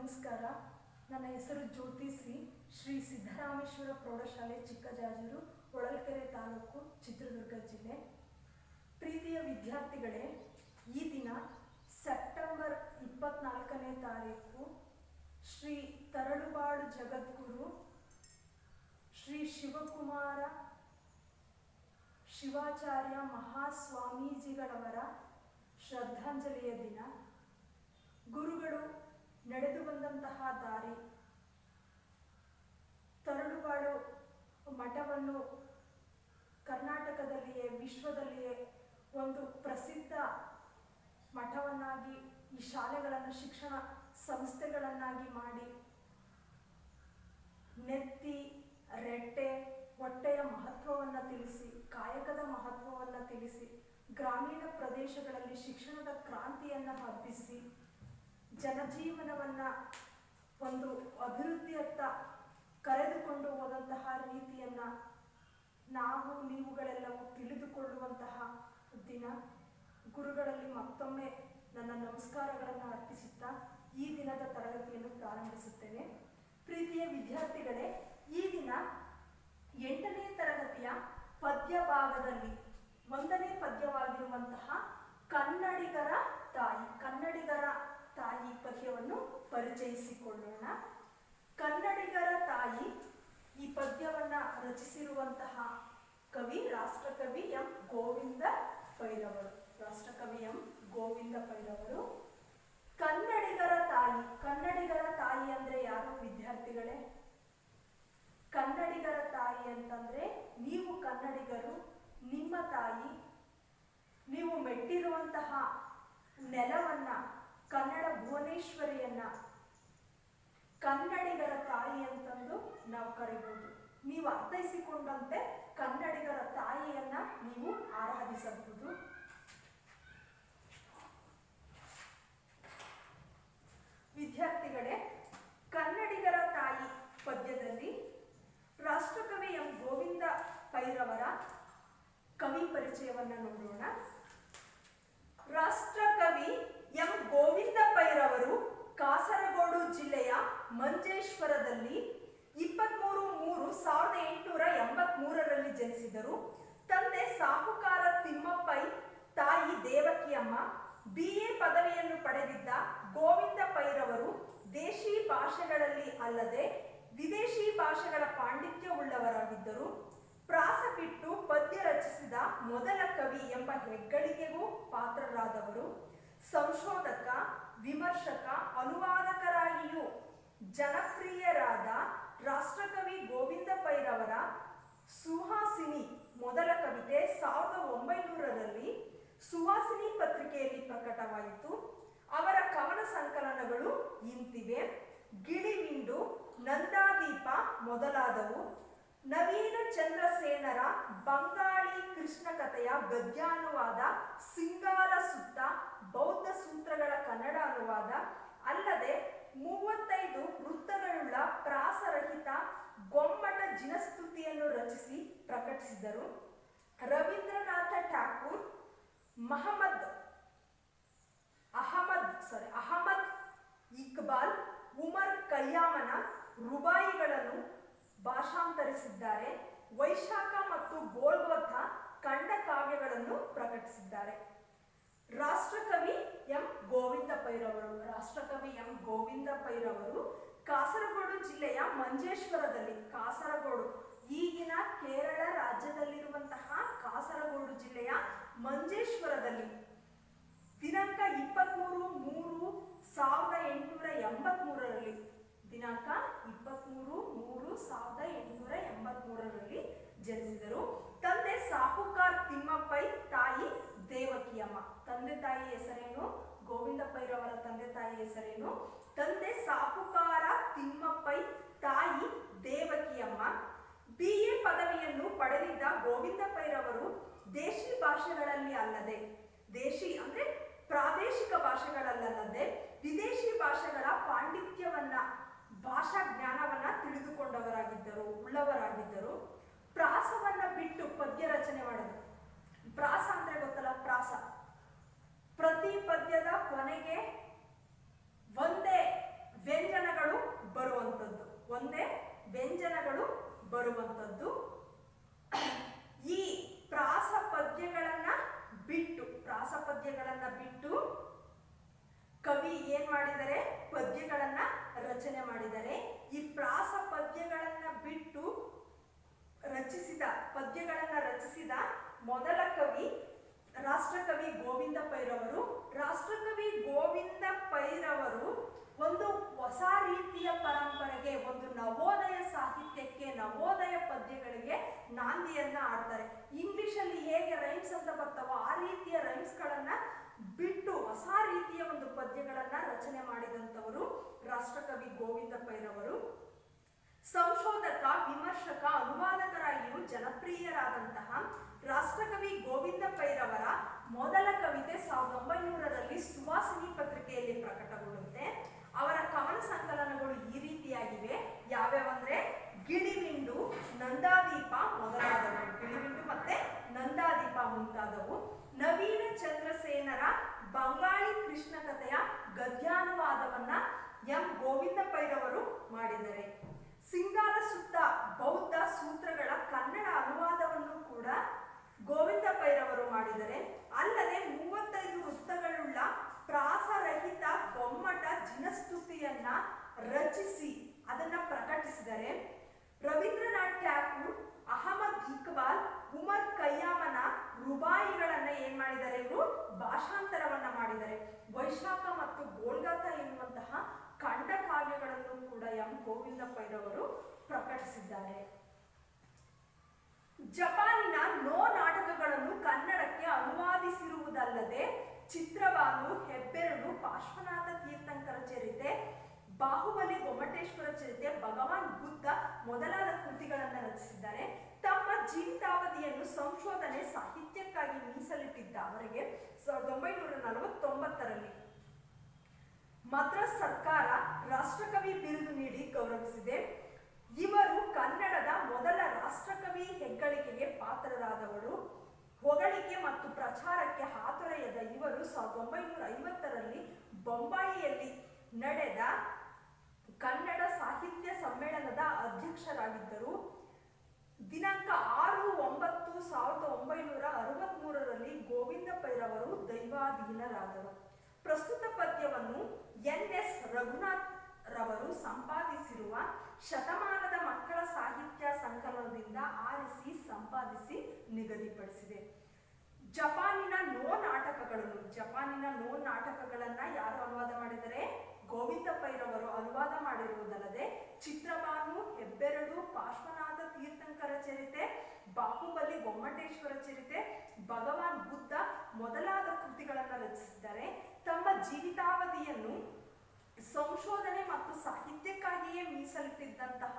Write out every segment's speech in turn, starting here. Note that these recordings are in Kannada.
ನಮಸ್ಕಾರ. ನನ್ನ ಹೆಸರು ಜ್ಯೋತಿ ಶ್ರೀ ಸಿದ್ದರಾಮೇಶ್ವರ ಪ್ರೌಢಶಾಲೆ ಚಿಕ್ಕಜಾಜೂರು, ಹೊಳಲ್ಕೆರೆ ತಾಲೂಕು, ಚಿತ್ರದುರ್ಗ ಜಿಲ್ಲೆ. ಪ್ರೀತಿಯ ವಿದ್ಯಾರ್ಥಿಗಳೇ, ಈ ದಿನ ಸೆಪ್ಟೆಂಬರ್ 24ನೇ ತಾರೀಕು ಶ್ರೀ ತರಳುಬಾಳು ಜಗದ್ಗುರು ಶ್ರೀ ಶಿವಕುಮಾರ ಶಿವಾಚಾರ್ಯ ಮಹಾಸ್ವಾಮೀಜಿಗಳವರ ಶ್ರದ್ಧಾಂಜಲಿಯ ದಿನ. ಗುರುಗಳು ನಡೆದು ಬಂದಂತಹ ದಾರಿ, ತರಳುಬಾಳು ಮಠವನ್ನು ಕರ್ನಾಟಕದಲ್ಲಿಯೇ ವಿಶ್ವದಲ್ಲಿಯೇ ಒಂದು ಪ್ರಸಿದ್ಧ ಮಠವನ್ನಾಗಿ, ಈ ಶಾಲೆಗಳನ್ನು ಶಿಕ್ಷಣ ಸಂಸ್ಥೆಗಳನ್ನಾಗಿ ಮಾಡಿ, ನೆತ್ತಿ ರೆಟ್ಟೆ ಹೊಟ್ಟೆಯ ಮಹತ್ವವನ್ನು ತಿಳಿಸಿ, ಕಾಯಕದ ಮಹತ್ವವನ್ನು ತಿಳಿಸಿ, ಗ್ರಾಮೀಣ ಪ್ರದೇಶಗಳಲ್ಲಿ ಶಿಕ್ಷಣದ ಕ್ರಾಂತಿಯನ್ನು ಹಬ್ಬಿಸಿ, ಜನಜೀವನವನ್ನು ಒಂದು ಅಭಿವೃದ್ಧಿಯತ್ತ ಕರೆದುಕೊಂಡು ಹೋದಂತಹ ರೀತಿಯನ್ನು ನಾವು ನೀವುಗಳೆಲ್ಲವೂ ತಿಳಿದುಕೊಳ್ಳುವಂತಹ ದಿನ. ಗುರುಗಳಲ್ಲಿ ಮತ್ತೊಮ್ಮೆ ನನ್ನ ನಮಸ್ಕಾರಗಳನ್ನು ಅರ್ಪಿಸುತ್ತಾ ಈ ದಿನದ ತರಗತಿಯನ್ನು ಪ್ರಾರಂಭಿಸುತ್ತೇನೆ. ಪ್ರೀತಿಯ ವಿದ್ಯಾರ್ಥಿಗಳೇ, ಈ ದಿನ 8ನೇ ತರಗತಿಯ ಪದ್ಯ ಭಾಗದಲ್ಲಿ 1ನೇ ಪದ್ಯವಾಗಿರುವಂತಹ ಕನ್ನಡಿಗರ ತಾಯಿ ಪದ್ಯವನ್ನು ಪರಿಚಯಿಸಿಕೊಳ್ಳೋಣ. ಕನ್ನಡಿಗರ ತಾಯಿ ಈ ಪದ್ಯವನ್ನು ರಚಿಸಿರುವಂತಹ ಕವಿ ರಾಷ್ಟ್ರಕವಿ ಎಂ ಗೋವಿಂದ ಪೈರವರು. ಕನ್ನಡಿಗರ ತಾಯಿ ಅಂದ್ರೆ ಯಾರು ವಿದ್ಯಾರ್ಥಿಗಳೇ? ಕನ್ನಡಿಗರ ತಾಯಿ ಅಂತಂದ್ರೆ ನೀವು ಕನ್ನಡಿಗರು, ನಿಮ್ಮ ತಾಯಿ, ನೀವು ಮೆಟ್ಟಿರುವಂತಹ ನೆಲವನ್ನ, ಕನ್ನಡ ಭುವನೇಶ್ವರಿಯನ್ನ ಕನ್ನಡಿಗರ ತಾಯಿ ಅಂತಂದು ನಾವು ಕರೀಬಹುದು. ನೀವು ಅರ್ಥೈಸಿಕೊಂಡಂತೆ ಕನ್ನಡಿಗರ ತಾಯಿಯನ್ನ ನೀವು ಆರಾಧಿಸಬಹುದು. ವಿದ್ಯಾರ್ಥಿಗಳೇ, ಕನ್ನಡಿಗರ ತಾಯಿ ಪದ್ಯದಲ್ಲಿ ರಾಷ್ಟ್ರಕವಿ ಎಂ ಗೋವಿಂದ ಪೈರವರ ಕವಿ ಪರಿಚಯವನ್ನು ನೋಡೋಣ. ರಾಷ್ಟ್ರಕವಿ ಎಂ ಗೋವಿಂದ ಪೈರವರು ಕಾಸರಗೋಡು ಜಿಲ್ಲೆಯ ಮಂಜೇಶ್ವರದಲ್ಲಿ 23/3/1883ರಲ್ಲಿ ಜನಿಸಿದರು. ತಂದೆ ಸಾಹುಕಾರ ತಿಮ್ಮಪ್ಪೈ, ತಾಯಿ ದೇವಕಿಯಮ್ಮ. BA ಪದವಿಯನ್ನು ಪಡೆದಿದ್ದ ಗೋವಿಂದ ಪೈರವರು ದೇಶಿ ಭಾಷೆಗಳಲ್ಲಿ ಅಲ್ಲದೆ ವಿದೇಶಿ ಭಾಷೆಗಳ ಪಾಂಡಿತ್ಯವುಳ್ಳವರಾಗಿದ್ದರು. ಪ್ರಾಸ ಬಿಟ್ಟು ಪದ್ಯ ರಚಿಸಿದ ಮೊದಲ ಕವಿ ಎಂಬ ಹೆಗ್ಗಳಿಕೆಗೂ ಪಾತ್ರರಾದವರು. ಸಂಶೋಧಕ, ವಿಮರ್ಶಕ, ಅನುವಾದಕರಾಗಿಯೂ ಜನಪ್ರಿಯರಾದ ರಾಷ್ಟ್ರಕವಿ ಗೋವಿಂದ ಪೈರವರ ಸುಹಾಸಿನಿ ಮೊದಲ ಕವಿತೆ 1900ರಲ್ಲಿ ಸುಹಾಸಿನಿ ಪತ್ರಿಕೆಯಲ್ಲಿ ಪ್ರಕಟವಾಯಿತು. ಅವರ ಕವನ ಸಂಕಲನಗಳು ಇಂತಿವೆ: ಗಿಳಿವಿಂಡು, ನಂದಾದೀಪ ಮೊದಲಾದವು. ನವೀನ ಚಂದ್ರಸೇನರ ಬಂಗಾಳಿ ಕೃಷ್ಣ ಕಥೆಯ ಗದ್ಯಾನುವಾದ, ಸಿಂಗಾಲ ಸುತ್ತ, ಬೌದ್ಧ ಸೂತ್ರಗಳ ಕನ್ನಡ ಅನುವಾದ ಅಲ್ಲದೆ 35 ವೃತ್ತಗಳುಳ್ಳ ಪ್ರಾಸರಹಿತ ಗೊಮ್ಮಟ ಜಿನಸ್ತುತಿಯನ್ನು ರಚಿಸಿ ಪ್ರಕಟಿಸಿದರು. ರವೀಂದ್ರನಾಥ ಠಾಕೂರ್, ಅಹಮದ್ ಇಕ್ಬಾಲ್, ಉಮರ್ ಖಯ್ಯಾಮನ ರುಬಾಯಿಗಳನ್ನು ಭಾಷಾಂತರಿಸಿದ್ದಾರೆ. ವೈಶಾಖ ಮತ್ತು ಗೋಳ್ವಥ ಖಂಡ ಕಾವ್ಯಗಳನ್ನು ಪ್ರಕಟಿಸಿದ್ದಾರೆ. ರಾಷ್ಟ್ರಕವಿ ಎಂ ಗೋವಿಂದ ಪೈರವರು ಕಾಸರಗೋಡು ಜಿಲ್ಲೆಯ ಮಂಜೇಶ್ವರದಲ್ಲಿ, ಕಾಸರಗೋಡು ಈಗಿನ ಕೇರಳ ರಾಜ್ಯದಲ್ಲಿರುವಂತಹ ಕಾಸರಗೋಡು ಜಿಲ್ಲೆಯ ಮಂಜೇಶ್ವರದಲ್ಲಿ ದಿನಾಂಕ 23/3/1883ರಲ್ಲಿ ಜನಿಸಿದರು. ತಂದೆ ಸಾಹುಕಾರ ತಿಮ್ಮಪ್ಪೈ, ತಾಯಿ ದೇವಕಿಯಮ್ಮ. ತಂದೆ ತಾಯಿ ಹೆಸರೇನು? ಗೋವಿಂದ ಪೈರವರ ತಂದೆ ತಾಯಿ ಹೆಸರೇನು? ತಂದೆ ಸಾಹುಕಾರ ತಿಮ್ಮಪ್ಪೈ, ತಾಯಿ ದೇವಕಿಯಮ್ಮ. BA ಪದವಿಯನ್ನು ಪಡೆದಿದ್ದ ಗೋವಿಂದ ಪೈರವರು ದೇಶಿ ಭಾಷೆಗಳಲ್ಲಿ ಅಲ್ಲದೆ, ದೇಶಿ ಅಂದ್ರೆ ಪ್ರಾದೇಶಿಕ ಭಾಷೆಗಳಲ್ಲದೆ ವಿದೇಶಿ ಭಾಷೆಗಳ ಪಾಂಡಿತ್ಯವನ್ನ, ಭಾಷಾ ಜ್ಞಾನವನ್ನ ಉಳ್ಳವರಾಗಿದ್ದರು. ಪ್ರಾಸವನ್ನ ಬಿಟ್ಟು ಪದ್ಯ ರಚನೆ ಮಾಡಿದರು. ಪ್ರಾಸ ಅಂದ್ರೆ ಗೊತ್ತಲ್ಲ, ಪ್ರಾಸ ಪ್ರತಿ ಪದ್ಯದ ಕೊನೆಗೆ ಒಂದೇ ವ್ಯಂಜನ ಬಿಟ್ಟು ರಚಿಸಿದ ಮೊದಲ ಕವಿ ರಾಷ್ಟ್ರಕವಿ ಗೋವಿಂದ ಪೈರವರು. ರಾಷ್ಟ್ರಕವಿ ಗೋವಿಂದ ಪೈರವರು ಒಂದು ಹೊಸ ರೀತಿಯ ಪರಂಪರೆಗೆ, ಒಂದು ನವೋದಯ ಸಾಹಿತ್ಯಕ್ಕೆ, ನವೋದಯ ಪದ್ಯಗಳಿಗೆ ನಾಂದಿಯನ್ನ ಆಡ್ತಾರೆ. ಇಂಗ್ಲಿಷಲ್ಲಿ ಹೇಗೆ ರೈಮ್ಸ್ ಅಂತ ಬರ್ತಾವೋ ಆ ರೀತಿಯ ರೈಮ್ಸ್ಗಳನ್ನ ಬಿಟ್ಟು ಹೊಸ ರೀತಿಯ ಒಂದು ಪದ್ಯಗಳನ್ನ ರಚನೆ ಮಾಡಿದಂಥವರು ರಾಷ್ಟ್ರಕವಿ ಗೋವಿಂದ ಪೈರವರು. ಸಂಶೋಧಕ, ವಿಮರ್ಶಕ, ಅನುವಾದಕರಾಗಿಯೂ ಜನಪ್ರಿಯರಾದಂತಹ ರಾಷ್ಟ್ರಕವಿ ಗೋವಿಂದ ಪೈರವರ ಮೊದಲ ಕವಿತೆ 1900ರಲ್ಲಿ ಸುವಾಸಿನಿ ಪತ್ರಿಕೆಯಲ್ಲಿ ಪ್ರಕಟಗೊಳ್ಳುತ್ತೆ. ಅವರ ಕವನ ಸಂಕಲನಗಳು ಈ ರೀತಿಯಾಗಿವೆ. ಯಾವ್ಯಾವಂದ್ರೆ ಗಿಳಿಮಿಂಡು, ನಂದಾದೀಪ ಮೊದಲಾದವು. ಗಿಳಿಮಿಂಡು ಮತ್ತೆ ನಂದಾದೀಪ ಮುಂತಾದವು. ನವೀನ ಚಂದ್ರಸೇನರ ಬಂಗಾಳಿ ಕೃಷ್ಣ ಕಥೆಯ ಗದ್ಯಾನುವಾದವನ್ನ ಎಂ ಗೋವಿಂದ ಪೈರವರು ಮಾಡಿದ್ದಾರೆ. ಸಿಂಗಾಲ ಸುತ್ತ ಬೌದ್ಧ ಸೂತ್ರಗಳ ಕನ್ನಡ ಅನುವಾದವನ್ನು ಕೂಡ ಗೋವಿಂದ ಪೈರವರು ಮಾಡಿದ್ದಾರೆ. ಅಲ್ಲದೆ 35 ವೃತ್ತಗಳುಳ್ಳ ಪ್ರಾಸರಹಿತ ಗೊಮ್ಮಟ ಜಿನಸ್ತುತಿಯನ್ನ ರಚಿಸಿ ಅದನ್ನ ಪ್ರಕಟಿಸಿದರೆ. ರವೀಂದ್ರನಾಥ್ ಟ್ಯಾಗೂರ್, ಅಹಮದ್ ಇಕ್ಬಾಲ್, ಉಮರ್ ಖಯ್ಯಾಮನ ರುಬಾಯಿಗಳನ್ನ ಏನ್ ಮಾಡಿದ್ದಾರೆ, ಇವರು ಭಾಷಾಂತರವನ್ನ ಮಾಡಿದ್ದಾರೆ. ವೈಶಾಖ ಮತ್ತು ಗೋಲ್ಗಾತ ಎನ್ನುವಂತಹ ಖಂಡ ಕಾವ್ಯಗಳನ್ನು ಕೂಡ ಎಂ ಗೋವಿಂದ ಪೈರವರು ಪ್ರಕಟಿಸಿದ್ದಾರೆ. ಜಪಾನಿನ ನೋ ನಾಟಕಗಳನ್ನು ಕನ್ನಡಕ್ಕೆ ಅನುವಾದಿಸಿರುವುದಲ್ಲದೆ ಚಿತ್ರಬಾನು, ಹೆಬ್ಬೆರಳು, ಪಾರ್ಶ್ವನಾಥ ತೀರ್ಥಂಕರ ಚರಿತೆ, ಬಾಹುಬಲಿ, ಗೊಮ್ಮಟೇಶ್ವರ ಚರಿತೆ, ಭಗವಾನ್ ಬುದ್ಧ ಮೊದಲಾದ ಕೃತಿಗಳನ್ನು ರಚಿಸಿದ್ದಾರೆ. ತಮ್ಮ ಜೀವಿತಾವಧಿಯನ್ನು ಸಂಶೋಧನೆ ಸಾಹಿತ್ಯಕ್ಕಾಗಿ ಮೀಸಲಿಟ್ಟಿದ್ದ ಅವರಿಗೆ 1949ರಲ್ಲಿ ಮದ್ರಾಸ್ ಸರ್ಕಾರ ರಾಷ್ಟ್ರಕವಿ ಬಿರುದು ನೀಡಿ ಗೌರವಿಸಿದೆ. ಇವರು ಕನ್ನಡದ ಮೊದಲ ರಾಷ್ಟ್ರಕವಿ ಹೆಗ್ಗಳಿಕೆಗೆ ಪಾತ್ರರಾದವರು. ಹೊಗಳಿಕೆ ಮತ್ತು ಪ್ರಚಾರಕ್ಕೆ ಹಾತೊರೆಯದ ಇವರು 1950ರಲ್ಲಿ ಬೊಂಬಾಯಿಯಲ್ಲಿ ನಡೆದ ಕನ್ನಡ ಸಾಹಿತ್ಯ ಸಮ್ಮೇಳನದ ಅಧ್ಯಕ್ಷರಾಗಿದ್ದರು. ದಿನಾಂಕ 6/9/1963ರಲ್ಲಿ ಗೋವಿಂದ ಪೈರವರು ದೈವಾಧೀನರಾದರು. ಪ್ರಸ್ತುತ ಪದ್ಯವನ್ನು NS ರಘುನಾಥ್ ರವರು ಸಂಪಾದಿಸಿರುವ ಶತಮಾನದ ಮಕ್ಕಳ ಸಾಹಿತ್ಯ ಸಂಕಲನದಿಂದ ಆರಿಸಿ ಸಂಪಾದಿಸಿ ನಿಗದಿಪಡಿಸಿದೆ. ಜಪಾನಿನ ನೋ ನಾಟಕಗಳನ್ನ ಯಾರು ಅನುವಾದ ಮಾಡಿದರೆ, ಗೋವಿಂದ ಪೈರವರು ಅನುವಾದ ಮಾಡಿರುವುದಲ್ಲದೆ ಚಿತ್ರಬಾನು, ಹೆಬ್ಬೆರಳು, ಪಾರ್ಶ್ವನಾಥ ತೀರ್ಥಂಕರ ಚರಿತೆ, ಬಾಹುಬಲಿ, ಗೊಮ್ಮಟೇಶ್ವರ ಚರಿತೆ, ಭಗವಾನ್ ಬುದ್ಧ ಮೊದಲಾದ ಕೃತಿಗಳನ್ನು ರಚಿಸಿದ್ದಾರೆ. ತಮ್ಮ ಜೀವಿತಾವಧಿಯನ್ನು ಸಂಶೋಧನೆ ಮತ್ತು ಸಾಹಿತ್ಯಕ್ಕಾಗಿಯೇ ಮೀಸಲಿಟ್ಟಿದ್ದಂತಹ